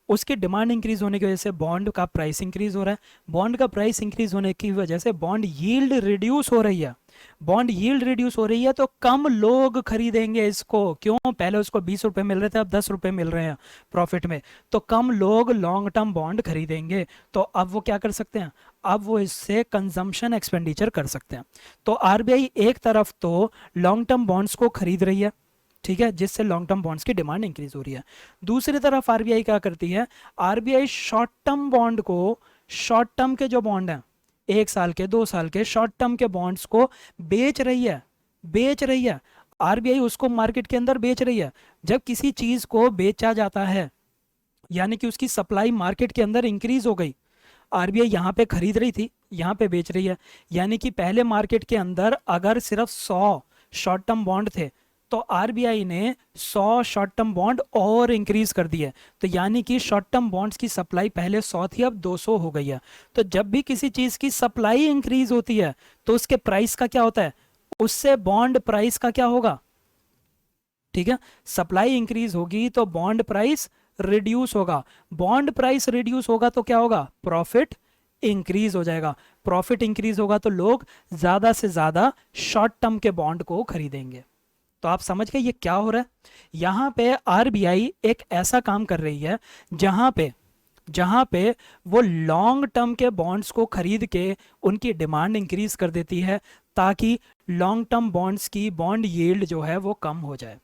उसकी डिमांड इंक्रीज होने की वजह से बॉन्ड का प्राइस इंक्रीज हो रहा है। बॉन्ड का प्राइस इंक्रीज होने की वजह से बॉन्ड यील्ड रिड्यूस हो रही है। बॉन्ड यील्ड रिड्यूस हो रही है तो कम लोग खरीदेंगे इसको। क्यों? पहले उसको 20 रुपए मिल रहे थे, अब 10 रुपए मिल रहे हैं प्रॉफिट में, तो कम लोग लॉन्ग टर्म बॉन्ड खरीदेंगे। तो अब वो क्या कर सकते हैं, अब वो इससे कंजम्पशन एक्सपेंडिचर कर सकते हैं। तो आरबीआई एक तरफ तो लॉन्ग टर्म बॉन्ड्स को खरीद रही है, ठीक है, जिससे लॉन्ग टर्म बॉन्ड्स की डिमांड इंक्रीज हो रही है। दूसरी तरफ आरबीआई क्या करती है, आरबीआई शॉर्ट टर्म बॉन्ड को, शॉर्ट टर्म के जो बॉन्ड हैं 1 साल के 2 साल के शॉर्ट टर्म के बॉन्ड्स को बेच रही है, बेच रही है। आरबीआई उसको मार्केट के अंदर बेच रही है। जब किसी चीज को बेचा जाता है यानी कि उसकी सप्लाई मार्केट के अंदर इंक्रीज हो गई, आरबीआई यहाँ पे खरीद रही थी, यहाँ पे बेच रही है। यानी कि पहले मार्केट के अंदर अगर सिर्फ 100 शॉर्ट टर्म बॉन्ड थे तो आरबीआई ने 100 शॉर्ट टर्म बॉन्ड और इंक्रीज कर दिए। तो यानी कि शॉर्ट टर्म बॉन्ड्स की सप्लाई पहले 100 थी, अब 200 हो गई है। तो जब भी किसी चीज की सप्लाई इंक्रीज होती है तो उसके प्राइस का क्या होता है, उससे बॉन्ड प्राइस का क्या होगा, ठीक है। सप्लाई इंक्रीज होगी तो बॉन्ड प्राइस रिड्यूस होगा। बॉन्ड प्राइस रिड्यूस होगा तो क्या होगा, प्रॉफिट इंक्रीज हो जाएगा। प्रॉफिट इंक्रीज होगा तो लोग ज्यादा से ज्यादा शॉर्ट टर्म के बॉन्ड को खरीदेंगे। तो आप समझ गए ये क्या हो रहा है। यहां पे आरबीआई एक ऐसा काम कर रही है जहां पे वो लॉन्ग टर्म के बॉन्ड्स को खरीद के उनकी डिमांड इंक्रीज कर देती है ताकि लॉन्ग टर्म बॉन्ड्स की बॉन्ड यील्ड जो है वो कम हो जाए।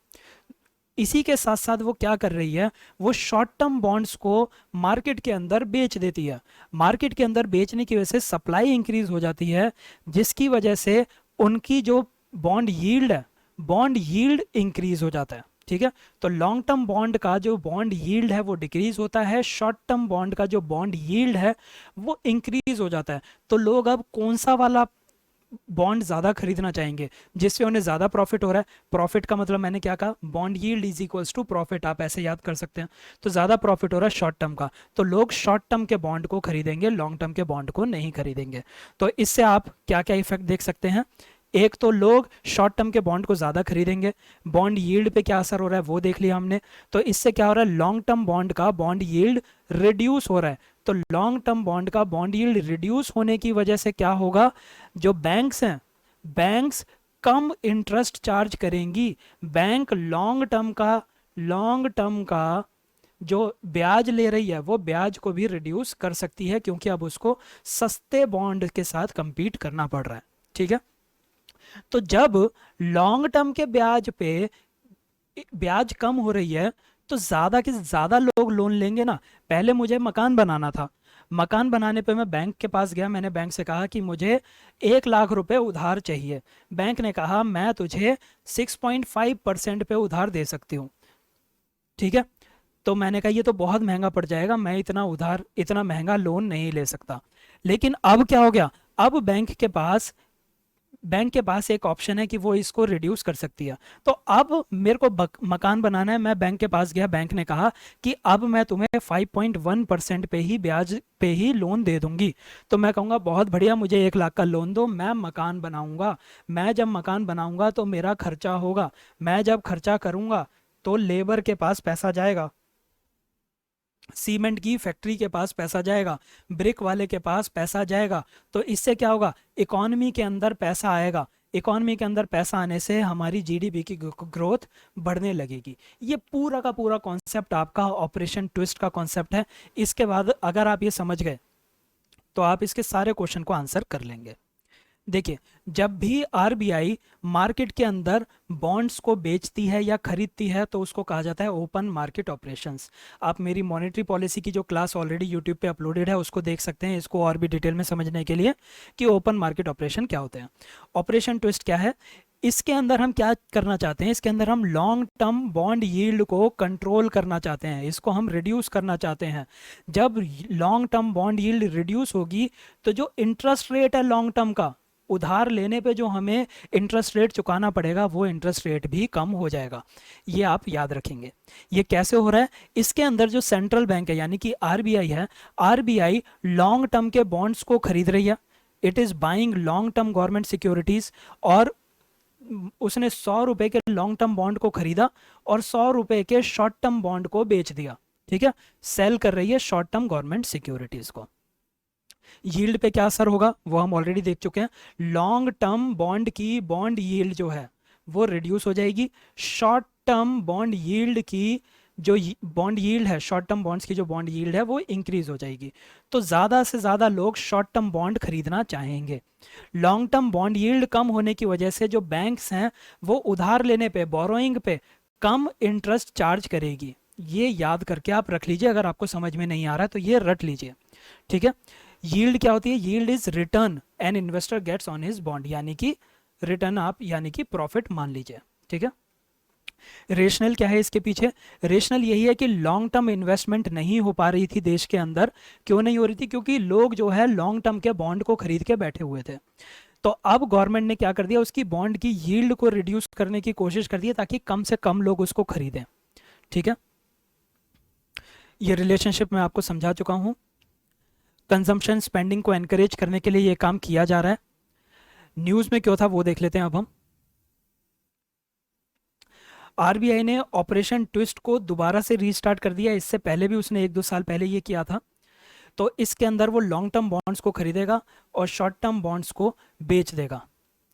इसी के साथ साथ वो क्या कर रही है, वो शॉर्ट टर्म बॉन्ड्स को मार्केट के अंदर बेच देती है। मार्केट के अंदर बेचने की वजह से सप्लाई इंक्रीज हो जाती है, जिसकी वजह से उनकी जो बॉन्ड यील्ड है, बॉन्ड यील्ड इंक्रीज हो जाता है, ठीक है। तो लॉन्ग टर्म बॉन्ड का जो बॉन्ड यील्ड है वो डिक्रीज होता है, शॉर्ट टर्म बॉन्ड का जो बॉन्ड यील्ड है वो इंक्रीज हो जाता है। तो लोग अब कौन सा वाला बॉन्ड ज्यादा खरीदना चाहेंगे, जिससे उन्हें ज्यादा प्रॉफिट हो रहा है। प्रॉफिट का मतलब मैंने क्या कहा, bond yield is equals to profit, आप ऐसे याद कर सकते हैं। तो ज्यादा प्रॉफिट हो रहा है शॉर्ट टर्म का, तो लोग शॉर्ट टर्म के बॉन्ड को खरीदेंगे, लॉन्ग टर्म के बॉन्ड को नहीं खरीदेंगे। तो इससे आप क्या क्या इफेक्ट देख सकते हैं, एक तो लोग शॉर्ट टर्म के बॉन्ड को ज़्यादा खरीदेंगे, बॉन्ड यील्ड पे क्या असर हो रहा है वो देख लिया हमने। तो इससे क्या हो रहा है, लॉन्ग टर्म बॉन्ड का बॉन्ड यील्ड रिड्यूस हो रहा है। तो लॉन्ग टर्म बॉन्ड का बॉन्ड यील्ड रिड्यूस होने की वजह से क्या होगा, जो बैंक्स हैं, बैंक्स कम इंटरेस्ट चार्ज करेंगी। बैंक लॉन्ग टर्म का जो ब्याज ले रही है वो ब्याज को भी रिड्यूस कर सकती है, क्योंकि अब उसको सस्ते बॉन्ड के साथ compete करना पड़ रहा है, ठीक है। तो जब लॉन्ग टर्म के ब्याज पे ब्याज कम हो रही है तो ज्यादा के ज्यादा लोग लोन लेंगे ना। पहले मुझे मकान बनाना था, मकान बनाने पे मैं बैंक के पास गया, मैंने बैंक से कहा कि मुझे 1 लाख रुपए उधार चाहिए। बैंक ने कहा मैं तुझे 6.5% पे उधार दे सकती हूँ, ठीक है। तो मैंने कहा ये तो बहुत महंगा पड़ जाएगा, मैं इतना महंगा लोन नहीं ले सकता। लेकिन अब क्या हो गया, अब बैंक के पास बैंक के पास एक ऑप्शन है कि वो इसको रिड्यूस कर सकती है। तो अब मेरे को मकान बनाना है, मैं बैंक के पास गया, बैंक ने कहा कि अब मैं तुम्हें 5.1% पे ही ब्याज पे ही लोन दे दूंगी। तो मैं कहूँगा बहुत बढ़िया, मुझे 1 लाख का लोन दो, मैं मकान बनाऊंगा। मैं जब मकान बनाऊंगा तो मेरा खर्चा होगा, मैं जब खर्चा करूंगा तो लेबर के पास पैसा जाएगा, सीमेंट की फैक्ट्री के पास पैसा जाएगा, ब्रिक वाले के पास पैसा जाएगा। तो इससे क्या होगा, इकॉनमी के अंदर पैसा आएगा, इकॉनमी के अंदर पैसा आने से हमारी जीडीपी की ग्रोथ बढ़ने लगेगी। ये पूरा का पूरा कॉन्सेप्ट आपका ऑपरेशन ट्विस्ट का कॉन्सेप्ट है। इसके बाद अगर आप ये समझ गए तो आप इसके सारे क्वेश्चन को आंसर कर लेंगे। देखिए, जब भी आरबीआई मार्केट के अंदर बॉन्ड्स को बेचती है या खरीदती है तो उसको कहा जाता है ओपन मार्केट ऑपरेशंस। आप मेरी मॉनेटरी पॉलिसी की जो क्लास ऑलरेडी यूट्यूब पे अपलोडेड है उसको देख सकते हैं, इसको और भी डिटेल में समझने के लिए कि ओपन मार्केट ऑपरेशन क्या होते हैं। ऑपरेशन ट्विस्ट क्या है, इसके अंदर हम क्या करना चाहते हैं, इसके अंदर हम लॉन्ग टर्म बॉन्ड यील्ड को कंट्रोल करना चाहते हैं, इसको हम रिड्यूस करना चाहते हैं। जब long term bond yield reduce होगी तो जो इंटरेस्ट रेट है लॉन्ग टर्म का, उधार लेने पे जो हमें इंटरेस्ट रेट चुकाना पड़ेगा वो इंटरेस्ट रेट भी कम हो जाएगा। ये आप याद रखेंगे। ये कैसे हो रहा है, इसके अंदर जो सेंट्रल बैंक है यानी कि आरबीआई है, आरबीआई लॉन्ग टर्म के बॉन्ड्स को खरीद रही है, it is buying long term government securities. और उसने 100 रुपए के लॉन्ग टर्म बॉन्ड को खरीदा और 100 रुपए के शॉर्ट टर्म बॉन्ड को बेच दिया। ठीक है, सेल कर रही है शॉर्ट टर्म गवर्नमेंट सिक्योरिटीज को। यील्ड पे क्या असर होगा वो हम ऑलरेडी देख चुके हैं। लॉन्ग टर्म बॉन्ड की बॉन्ड यील्ड जो है वो रिड्यूस हो जाएगी, शॉर्ट टर्म बॉन्ड यील्ड की जो बॉन्ड यील्ड है, शॉर्ट टर्म बॉन्ड्स की जो बॉन्ड यील्ड है वो इंक्रीज हो जाएगी। तो ज़्यादा से ज़्यादा लोग शॉर्ट टर्म बॉन्ड खरीदना चाहेंगे। लॉन्ग टर्म बॉन्ड यील्ड कम होने की वजह से जो बैंक्स हैं वो उधार लेने पे, बोरोइंग पे कम इंटरेस्ट चार्ज करेगी। ये याद करके आप रख लीजिए, अगर आपको समझ में नहीं आ रहा है तो ये रट लीजिए। ठीक है, यील्ड क्या होती है, yield is return an investor gets on his bond, यानी कि रिटर्न आप यानी कि प्रॉफिट मान लीजिए। ठीक है, रेशनल क्या है इसके पीछे, रेशनल यही है कि लॉन्ग टर्म इन्वेस्टमेंट नहीं हो पा रही थी देश के अंदर। क्यों नहीं हो रही थी, क्योंकि लोग जो है लॉन्ग टर्म के बॉन्ड को खरीद के बैठे हुए थे। तो अब गवर्नमेंट ने क्या कर दिया, उसकी बॉन्ड की यील्ड को रिड्यूस करने की कोशिश कर दी है ताकि कम से कम लोग उसको खरीदें। ठीक है, ये रिलेशनशिप मैं आपको समझा चुका हूं। कंजम्पशन स्पेंडिंग को एनकरेज करने के लिए ये काम किया जा रहा है। न्यूज़ में क्यों था वो देख लेते हैं अब हम। आरबीआई ने ऑपरेशन ट्विस्ट को दोबारा से रीस्टार्ट कर दिया, इससे पहले भी उसने 1-2 साल पहले ये किया था। तो इसके अंदर वो लॉन्ग टर्म बॉन्ड्स को खरीदेगा और शॉर्ट टर्म बॉन्ड्स को बेच देगा।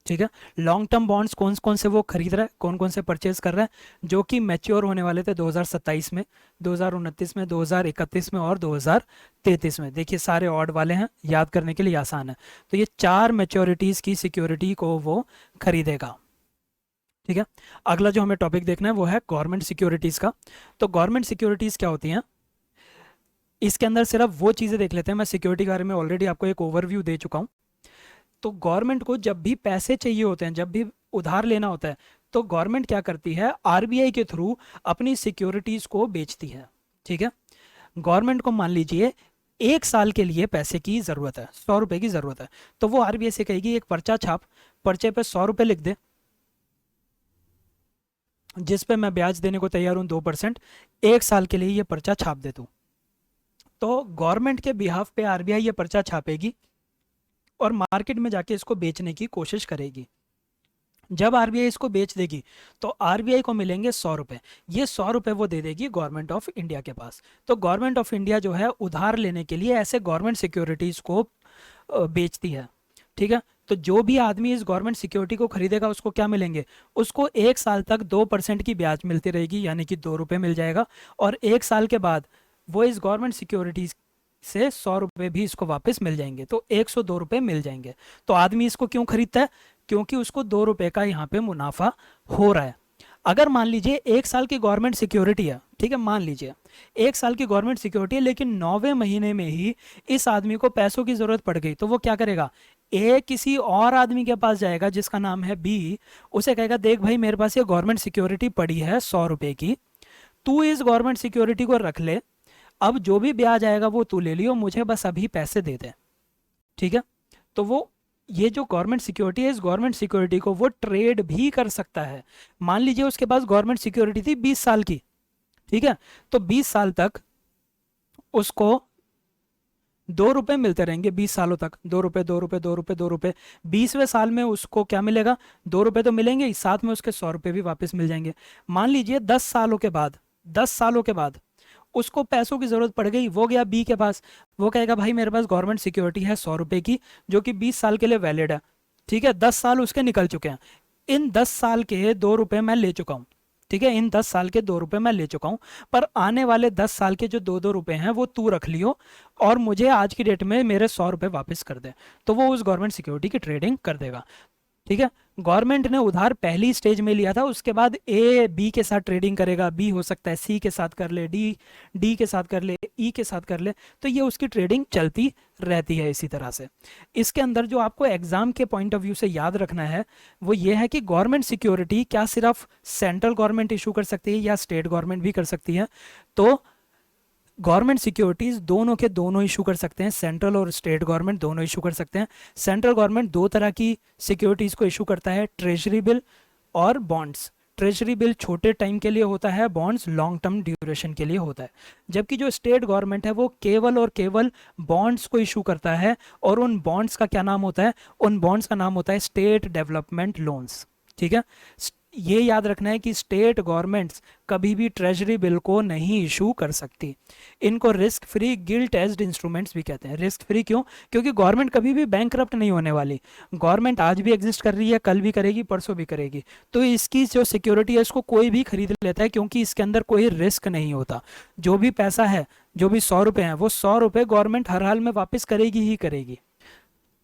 ठीक है, लॉन्ग टर्म बॉन्ड्स कौन कौन से वो खरीद रहा है, कौन कौन से परचेज कर रहा है, जो कि मैच्योर होने वाले थे 2027 में, 2029 में, 2031 में और 2033 में। देखिए सारे ऑड वाले हैं, याद करने के लिए आसान है। तो ये 4 मैच्योरिटीज की सिक्योरिटी को वो खरीदेगा। ठीक है, अगला जो हमें टॉपिक देखना है वो है गवर्नमेंट सिक्योरिटीज का। तो गवर्नमेंट सिक्योरिटीज क्या होती हैं, इसके अंदर सिर्फ वो चीज़ें देख लेते हैं। मैं सिक्योरिटी के बारे में ऑलरेडी आपको एक ओवरव्यू दे चुका हूँ। तो गवर्नमेंट को जब भी पैसे चाहिए होते हैं, जब भी उधार लेना होता है, तो गवर्नमेंट क्या करती है, आरबीआई के थ्रू अपनी सिक्योरिटीज को बेचती है। ठीक है, गवर्नमेंट को मान लीजिए 1 साल के लिए पैसे की जरूरत है, 100 रुपए की जरूरत है, तो वो आरबीआई से कहेगी एक पर्चा छाप, पर्चे पे 100 रुपए लिख दे, जिस पे मैं ब्याज देने को तैयार हूं 2%, 1 साल के लिए ये पर्चा छाप दे तू। तो गवर्नमेंट के बिहाफ पे आरबीआई ये पर्चा छापेगी और मार्केट में जाके इसको बेचने की कोशिश करेगी। जब आरबीआई इसको बेच देगी तो आरबीआई को मिलेंगे 100 रुपए। ये 100 रुपए वो दे देगी गवर्नमेंट ऑफ इंडिया के पास। तो गवर्नमेंट ऑफ इंडिया जो है उधार लेने के लिए ऐसे गवर्नमेंट सिक्योरिटीज को बेचती है। ठीक है, तो जो भी आदमी इस गवर्नमेंट सिक्योरिटी को खरीदेगा उसको क्या मिलेंगे, उसको 1 साल तक 2% की ब्याज मिलती रहेगी, यानी कि 2 रुपए मिल जाएगा। और 1 साल के बाद वो इस गवर्नमेंट सिक्योरिटीज से 100 रुपए भी इसको वापस मिल जाएंगे, तो 102 रुपए मिल जाएंगे। तो आदमी इसको क्यों खरीदता है, क्योंकि उसको 2 रुपए का यहाँ पे मुनाफा हो रहा है। अगर मान लीजिए 1 साल की गवर्नमेंट सिक्योरिटी है, ठीक है, मान लीजिए 1 साल की गवर्नमेंट सिक्योरिटी है, लेकिन 9वें महीने में ही इस आदमी को पैसों की जरूरत पड़ गई, तो वो क्या करेगा, किसी और आदमी के पास जाएगा जिसका नाम है बी, उसे कहेगा देख भाई मेरे पास ये गवर्नमेंट सिक्योरिटी पड़ी है 100 रुपए की, तू इस गवर्नमेंट सिक्योरिटी को रख ले, अब जो भी ब्याज आएगा वो तू ले लियो, मुझे बस अभी पैसे दे दे। ठीक है, तो वो ये जो गवर्नमेंट सिक्योरिटी है, इस गवर्नमेंट सिक्योरिटी को वो ट्रेड भी कर सकता है। मान लीजिए उसके पास गवर्नमेंट सिक्योरिटी थी 20 साल की, ठीक है, तो 20 साल तक उसको 2 रुपए मिलते रहेंगे, 20 सालों तक 2 रुपए 2 रुपए 2 रुपए 2 रुपए। 20वें साल में उसको क्या मिलेगा, 2 रुपए तो मिलेंगे ही, साथ में उसके 100 रुपए भी वापस मिल जाएंगे। मान लीजिए 10 सालों के बाद, 10 सालों के बाद उसको पैसों की जरूरत पड़ गई, वो गया बी के पास, वो कहेगा भाई मेरे पास गवर्नमेंट सिक्योरिटी है 100 रुपए की, जो कि 20 साल के लिए वैलिड है, ठीक है, 10 साल उसके निकल चुके हैं, इन 10 साल के 2 रुपए मैं ले चुका हूँ, ठीक है, इन 10 साल के 2 रुपए मैं ले चुका हूँ, पर आने वाले 10 साल के जो 2 2 रुपए हैं वो तू रख लियो, और मुझे आज की डेट में मेरे 100 रुपए वापस कर दे। तो वो उस गवर्नमेंट सिक्योरिटी की ट्रेडिंग कर देगा, ठीक है। गवर्नमेंट ने उधार पहली स्टेज में लिया था, उसके बाद ए बी के साथ ट्रेडिंग करेगा, बी हो सकता है सी के साथ कर ले, डी डी के साथ कर ले, ई के साथ कर ले, तो ये उसकी ट्रेडिंग चलती रहती है इसी तरह से। इसके अंदर जो आपको एग्जाम के पॉइंट ऑफ व्यू से याद रखना है वो ये है कि गवर्नमेंट सिक्योरिटी क्या सिर्फ सेंट्रल गवर्नमेंट इशू कर सकती है या स्टेट गवर्नमेंट भी कर सकती है, तो गवर्नमेंट सिक्योरिटीज दोनों के दोनों इशू कर सकते हैं, सेंट्रल और स्टेट गवर्नमेंट दोनों इशू कर सकते हैं। सेंट्रल गवर्नमेंट दो तरह की सिक्योरिटीज को इशू करता है, ट्रेजरी बिल और बॉन्ड्स। ट्रेजरी बिल छोटे टाइम के लिए होता है, बॉन्ड्स लॉन्ग टर्म ड्यूरेशन के लिए होता है। जबकि जो स्टेट गवर्नमेंट है वो केवल और केवल बॉन्ड्स को इशू करता है, और उन बॉन्ड्स का क्या नाम होता है, उन बॉन्ड्स का नाम होता है स्टेट डेवलपमेंट लोन्स, ठीक है। ये याद रखना है कि स्टेट गवर्नमेंट्स कभी भी ट्रेजरी बिल को नहीं इशू कर सकती। इनको risk free guilt aged instruments भी कहते हैं। रिस्क फ्री क्यों? क्योंकि गवर्नमेंट कभी भी बैंकरप्ट नहीं होने वाली। गवर्नमेंट आज भी एग्जिस्ट कर रही है, कल भी करेगी, परसों भी करेगी, तो इसकी जो सिक्योरिटी है इसको कोई भी खरीद लेता है, क्योंकि इसके अंदर कोई रिस्क नहीं होता। जो भी पैसा है, जो भी 100 रुपये हैं, वो 100 रुपये गवर्नमेंट हर हाल में वापस करेगी ही करेगी।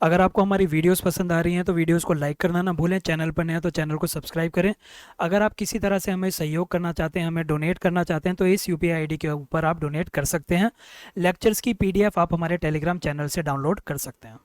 अगर आपको हमारी वीडियोस पसंद आ रही हैं तो वीडियोस को लाइक करना ना भूलें, चैनल पर नए हैं तो चैनल को सब्सक्राइब करें। अगर आप किसी तरह से हमें सहयोग करना चाहते हैं, हमें डोनेट करना चाहते हैं, तो इस यूपीआई आईडी के ऊपर आप डोनेट कर सकते हैं। लेक्चर्स की पीडीएफ आप हमारे टेलीग्राम चैनल से डाउनलोड कर सकते हैं।